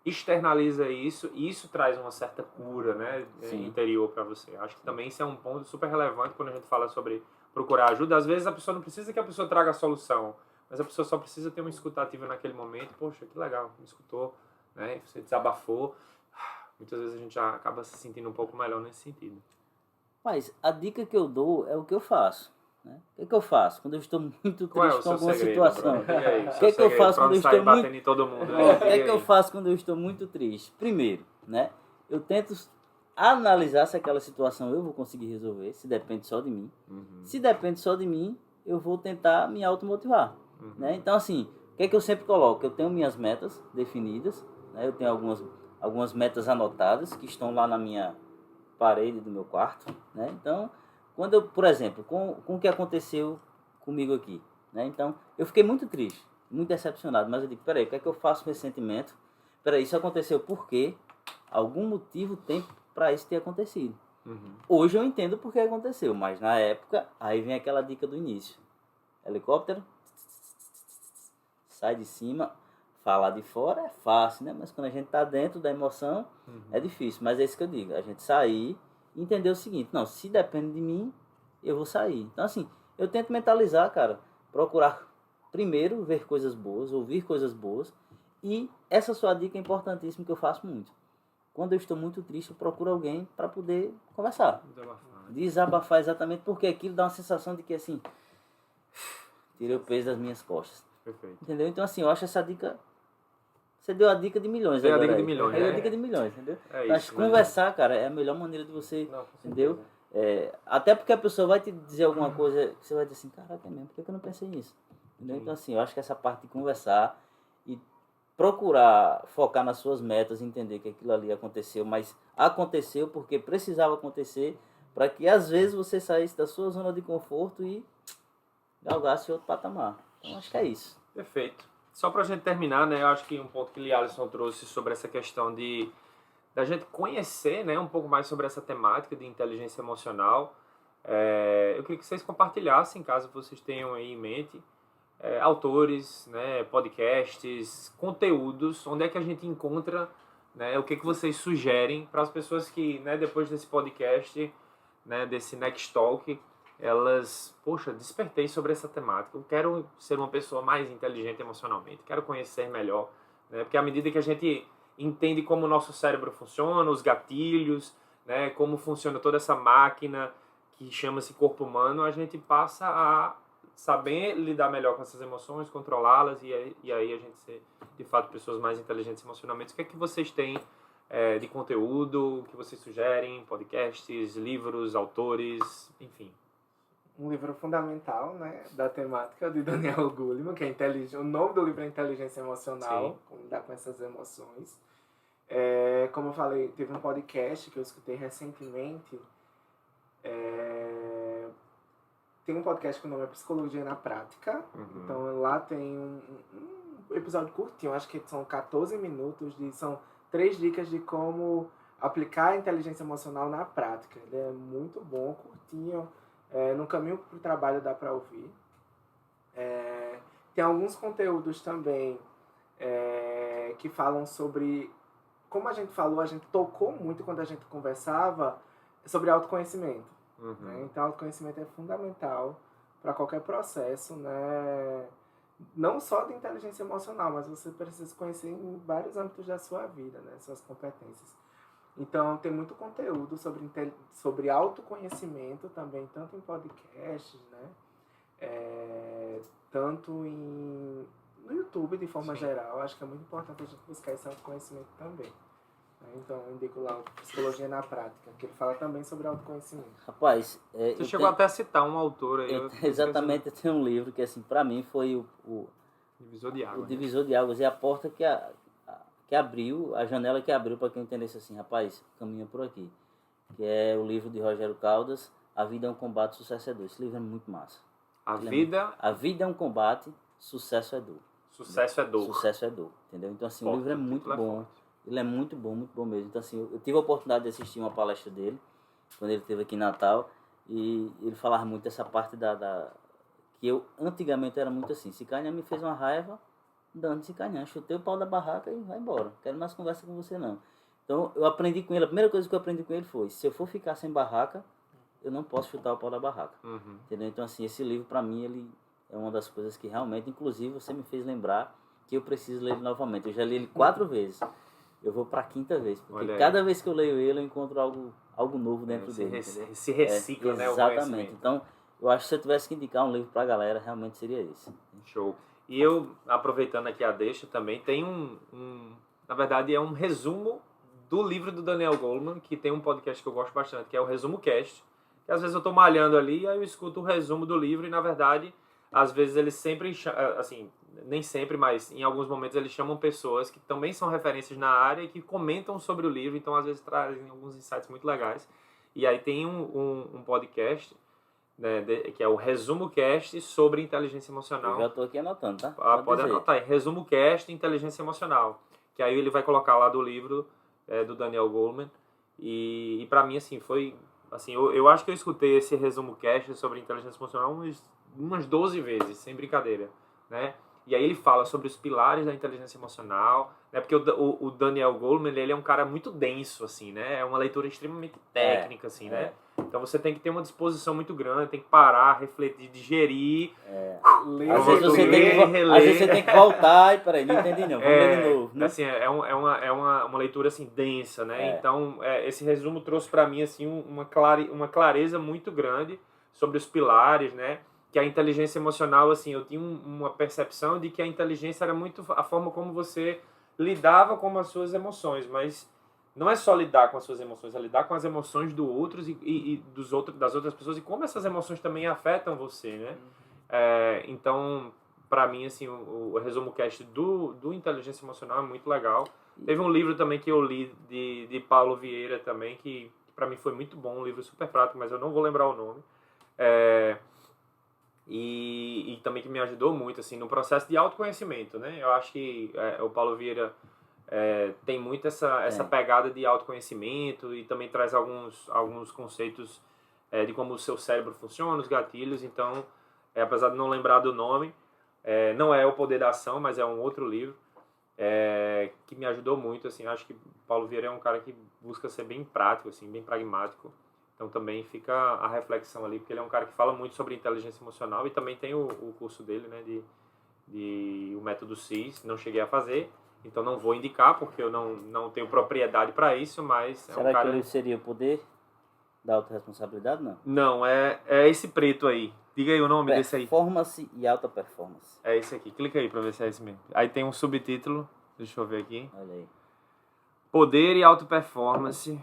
externaliza isso, e isso traz uma certa cura, né, interior para você. Acho que também isso é um ponto super relevante quando a gente fala sobre procurar ajuda. Às vezes a pessoa não precisa que a pessoa traga a solução, mas a pessoa só precisa ter uma escutativa naquele momento. Poxa, que legal, me escutou, né, você desabafou. Muitas vezes a gente já acaba se sentindo um pouco melhor nesse sentido. Mas a dica que eu dou é o que eu faço. Né? O que eu faço quando eu estou muito triste com alguma situação? O que eu faço quando eu estou muito... em todo mundo, o que eu faço quando eu estou muito triste? Primeiro, né, eu tento analisar se aquela situação eu vou conseguir resolver, se depende só de mim. Se depende só de mim, eu vou tentar me automotivar. Né? Então, assim, o que eu sempre coloco? Eu tenho minhas metas definidas, né? Eu tenho algumas metas anotadas que estão lá na minha parede do meu quarto. Né? Então, quando eu, por exemplo, com o que aconteceu comigo aqui, né? Então, eu fiquei muito triste, muito decepcionado, mas eu digo, peraí, o que é que eu faço com esse sentimento? Peraí, isso aconteceu por quê? Algum motivo tem para isso ter acontecido. Hoje eu entendo por que aconteceu, mas na época, aí vem aquela dica do início. Helicóptero, sai de cima, falar de fora é fácil, né? Mas quando a gente tá dentro da emoção, é difícil. Mas é isso que eu digo, a gente sair e entender o seguinte, não, se depende de mim, eu vou sair. Então, assim, eu tento mentalizar, cara, procurar primeiro ver coisas boas, ouvir coisas boas, e essa sua dica é importantíssima que eu faço muito. Quando eu estou muito triste, eu procuro alguém para poder conversar. Desabafar exatamente, porque aquilo dá uma sensação de que, assim, tirei o peso das minhas costas. Perfeito. Entendeu? Então, assim, eu acho essa dica... Você deu a dica de milhões Deu agora. a dica de aí. milhões, Deu a né? dica de milhões, entendeu? Acho que conversar, cara, é a melhor maneira de você... Não, entendeu? Até porque a pessoa vai te dizer alguma coisa que você vai dizer assim, caraca, é mesmo, por que eu não pensei nisso? Entendeu? Então, assim, eu acho que essa parte de conversar e procurar focar nas suas metas, entender que aquilo ali aconteceu, mas aconteceu porque precisava acontecer, para que às vezes você saísse da sua zona de conforto e galgasse outro patamar. Então acho que é isso. Perfeito. Só para a gente terminar, né, eu acho que um ponto que o Alisson trouxe sobre essa questão da gente conhecer, né, um pouco mais sobre essa temática de inteligência emocional. Eu queria que vocês compartilhassem, caso vocês tenham aí em mente, autores, né, podcasts, conteúdos, onde é que a gente encontra, né, o que vocês sugerem para as pessoas que, né, depois desse podcast, né, desse Next Talk, elas, poxa, despertei sobre essa temática, eu quero ser uma pessoa mais inteligente emocionalmente, quero conhecer melhor, né, porque à medida que a gente entende como o nosso cérebro funciona, os gatilhos, né, como funciona toda essa máquina que chama-se corpo humano, a gente passa a saber lidar melhor com essas emoções, controlá-las e aí a gente ser, de fato, pessoas mais inteligentes emocionalmente. O que é que vocês têm de conteúdo, que vocês sugerem, podcasts, livros, autores, enfim? Um livro fundamental, né, da temática de Daniel Goleman, que é o nome do livro é Inteligência Emocional, Sim. como lidar com essas emoções. Como eu falei, teve um podcast que eu escutei recentemente. Tem um podcast que o nome é Psicologia na Prática. Uhum. Então lá tem um episódio curtinho, acho que são 14 minutos, são 3 dicas de como aplicar a inteligência emocional na prática. Ele é muito bom, curtinho. No caminho para o trabalho dá para ouvir. Tem alguns conteúdos também que falam sobre, como a gente falou, a gente tocou muito quando a gente conversava sobre autoconhecimento. Uhum. Né? Então, autoconhecimento é fundamental para qualquer processo, né? Não só de inteligência emocional, mas você precisa se conhecer em vários âmbitos da sua vida, né? Suas competências. Então, tem muito conteúdo sobre autoconhecimento também, tanto em podcasts, né? Tanto no YouTube, de forma Sim. geral. Acho que é muito importante a gente buscar esse autoconhecimento também. Então, eu indico lá o Psicologia na Prática, que ele fala também sobre autoconhecimento. Rapaz, Você chegou até a citar um autor aí. Exatamente, tem um livro que, assim, para mim foi o Divisor de água. O Divisor de Águas, é a porta que abriu, a janela que abriu para quem entendesse assim, rapaz, caminha por aqui. Que é o livro de Rogério Caldas, A Vida é um Combate, Sucesso é Dor. Esse livro é muito massa. A vida é um combate, sucesso é dor. Sucesso é dor. Sucesso é dor, entendeu? Então, assim, Forte, o livro é o muito título é bom. forte. Ele é muito bom mesmo. Então, assim, eu tive a oportunidade de assistir uma palestra dele, quando ele esteve aqui em Natal, e ele falava muito dessa parte que eu antigamente era muito assim, se Canhã me fez uma raiva, dando-se Canhã, chutei o pau da barraca e vai embora, quero mais conversa com você não. Então eu aprendi com ele, a primeira coisa que eu aprendi com ele foi, se eu for ficar sem barraca, eu não posso chutar o pau da barraca. Uhum. Entendeu? Então assim, esse livro para mim, ele é uma das coisas que realmente, inclusive você me fez lembrar que eu preciso ler ele novamente. Eu já li ele 4 vezes, eu vou para a 5ª vez, porque cada vez que eu leio ele eu encontro algo novo dentro dele. Se recicla, né? Exatamente. Então, eu acho que se eu tivesse que indicar um livro para a galera, realmente seria esse. Show. E eu, aproveitando aqui a deixa também, tem na verdade, é um resumo do livro do Daniel Goleman, que tem um podcast que eu gosto bastante, que é o Resumo Cast, que às vezes eu tô malhando ali, aí eu escuto o resumo do livro e, na verdade, às vezes eles sempre, assim, nem sempre, mas em alguns momentos eles chamam pessoas que também são referências na área e que comentam sobre o livro, então às vezes trazem alguns insights muito legais. E aí tem um podcast, né, que é o Resumo Cast sobre inteligência emocional. Eu já tô aqui anotando, tá? Pode anotar aí, Resumo Cast Inteligência Emocional, que aí ele vai colocar lá do livro do Daniel Goleman. E para mim, assim, foi... Assim, eu acho que eu escutei esse Resumo Cast sobre inteligência emocional umas 12 vezes, sem brincadeira, né? E aí ele fala sobre os pilares da inteligência emocional, né? Porque o Daniel Goleman, ele é um cara muito denso, assim, né? É uma leitura extremamente técnica, assim, né? Então você tem que ter uma disposição muito grande, tem que parar, refletir, digerir. Às vezes você tem que voltar e peraí, não entendi não, vamos ler de novo. Né? Assim, é uma leitura assim, densa, né? Então esse resumo trouxe para mim assim, uma clareza muito grande sobre os pilares, né? Que a inteligência emocional, assim, eu tinha uma percepção de que a inteligência era muito a forma como você lidava com as suas emoções, mas não é só lidar com as suas emoções, é lidar com as emoções do outros e das outras pessoas e como essas emoções também afetam você, né? Então, para mim, assim, o resumo cast do Inteligência Emocional é muito legal. Teve um livro também que eu li de Paulo Vieira também, que para mim foi muito bom, um livro super prático, mas eu não vou lembrar o nome. E também que me ajudou muito, assim, no processo de autoconhecimento, né? Eu acho que o Paulo Vieira tem muito essa pegada de autoconhecimento e também traz alguns conceitos de como o seu cérebro funciona, os gatilhos. Então, apesar de não lembrar do nome, não é O Poder da Ação, mas é um outro livro que me ajudou muito. Assim, acho que Paulo Vieira é um cara que busca ser bem prático, assim, bem pragmático. Então também fica a reflexão ali, porque ele é um cara que fala muito sobre inteligência emocional e também tem o curso dele, né, de o método CIS. Não cheguei a fazer, então não vou indicar, porque eu não tenho propriedade para isso, mas Será que ele seria o poder da autorresponsabilidade, não? Não, é esse preto aí. Diga aí o nome desse aí. Performance e alta performance. É esse aqui. Clica aí pra ver se é esse mesmo. Aí tem um subtítulo. Deixa eu ver aqui. Olha aí. Poder e alta performance.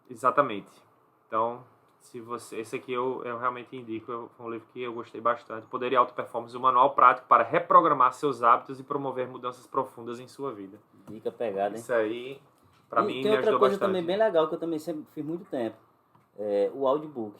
Exatamente. Então, esse aqui eu realmente indico. Foi um livro que eu gostei bastante. Poder e alta performance, um manual prático para reprogramar seus hábitos e promover mudanças profundas em sua vida. Dica pegada, hein? Isso aí, pra mim, me tem outra ajudou coisa bastante. também bem legal, que eu também sempre fiz muito tempo. O audiobook.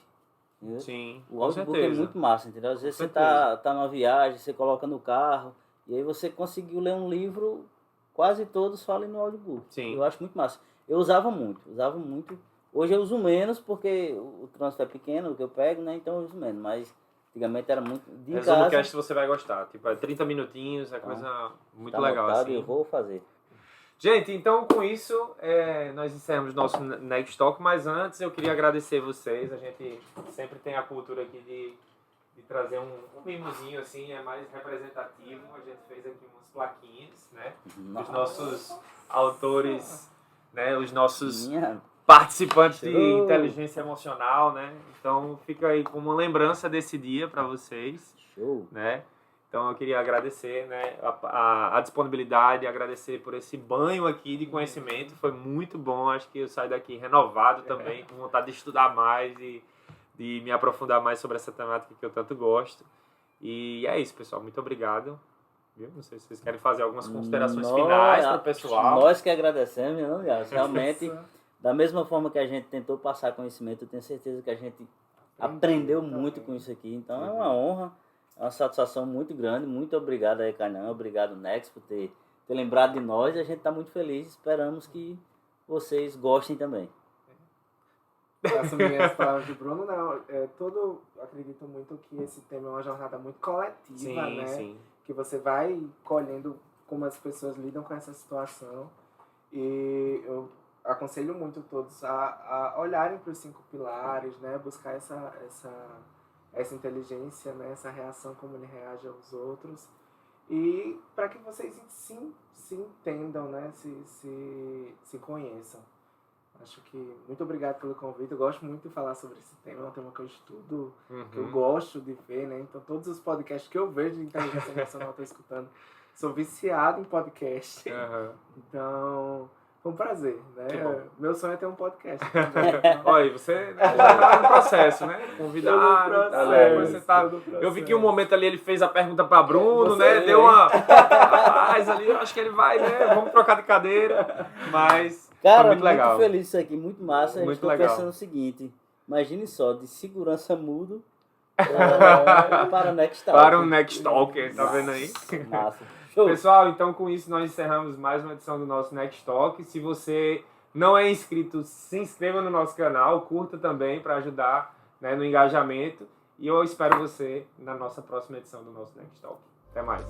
Entendeu? Sim, O com audiobook certeza. é muito massa, entendeu? Às vezes Com você tá numa viagem, você coloca no carro, e aí você conseguiu ler um livro, quase todos falam no audiobook. Sim. Eu acho muito massa. Eu usava muito. Hoje eu uso menos, porque o trânsito é pequeno, o que eu pego, né? Então eu uso menos, mas antigamente era muito... De Resumo casa, cast você vai gostar. Tipo, 30 minutinhos, coisa muito tá legal, anotado, assim. eu vou fazer. Gente, então com isso, nós encerramos nosso Next Talk, mas antes eu queria agradecer vocês. A gente sempre tem a cultura aqui de trazer um mimozinho, assim, é mais representativo. A gente fez aqui umas plaquinhas, né? Os nossos autores, né? Os nossos participantes de inteligência emocional, né? Então fica aí como uma lembrança desse dia para vocês. Show! Né? Então eu queria agradecer, né, a disponibilidade, agradecer por esse banho aqui de conhecimento, foi muito bom. Acho que eu saio daqui renovado também, com vontade de estudar mais e de me aprofundar mais sobre essa temática que eu tanto gosto. E é isso, pessoal, muito obrigado. Viu? Não sei se vocês querem fazer algumas considerações finais para o pessoal. Nós que agradecemos, não, realmente, da mesma forma que a gente tentou passar conhecimento, eu tenho certeza que a gente aprendeu muito com isso aqui. Então é uma honra. É uma satisfação muito grande. Muito obrigado aí, Kainan. Obrigado, Nex, por ter lembrado de nós. A gente está muito feliz. Esperamos que vocês gostem também. Assumir as palavras de Bruno, não. Acredito muito que esse tema é uma jornada muito coletiva, sim, né? Sim. Que você vai colhendo como as pessoas lidam com essa situação. E eu aconselho muito todos a olharem para os 5 pilares, né? Buscar essa inteligência, né? Essa reação, como ele reage aos outros, e para que vocês se entendam, né? Se conheçam. Acho que muito obrigado pelo convite. Eu gosto muito de falar sobre esse tema, é um tema que eu estudo, que eu gosto de ver, né? Então todos os podcasts que eu vejo de inteligência emocional eu estou escutando. Sou viciado em podcast. Então foi um prazer, né? Meu sonho é ter um podcast. Olha, você tá no processo, né? Convidado. Eu vi que um momento ali ele fez a pergunta para Bruno, né? Deu uma... Rapaz, ali eu acho que ele vai, né? Vamos trocar de cadeira. Mas cara, foi muito legal. Muito feliz isso aqui, muito massa. Muito a gente legal. Pensando o seguinte, imagine só, de segurança mudo para o Next Talk. Para o Next Talk, tá vendo aí? Massa. Show. Pessoal, então com isso nós encerramos mais uma edição do nosso Next Talk. Se você não é inscrito, se inscreva no nosso canal, curta também para ajudar, né, no engajamento. E eu espero você na nossa próxima edição do nosso Next Talk. Até mais.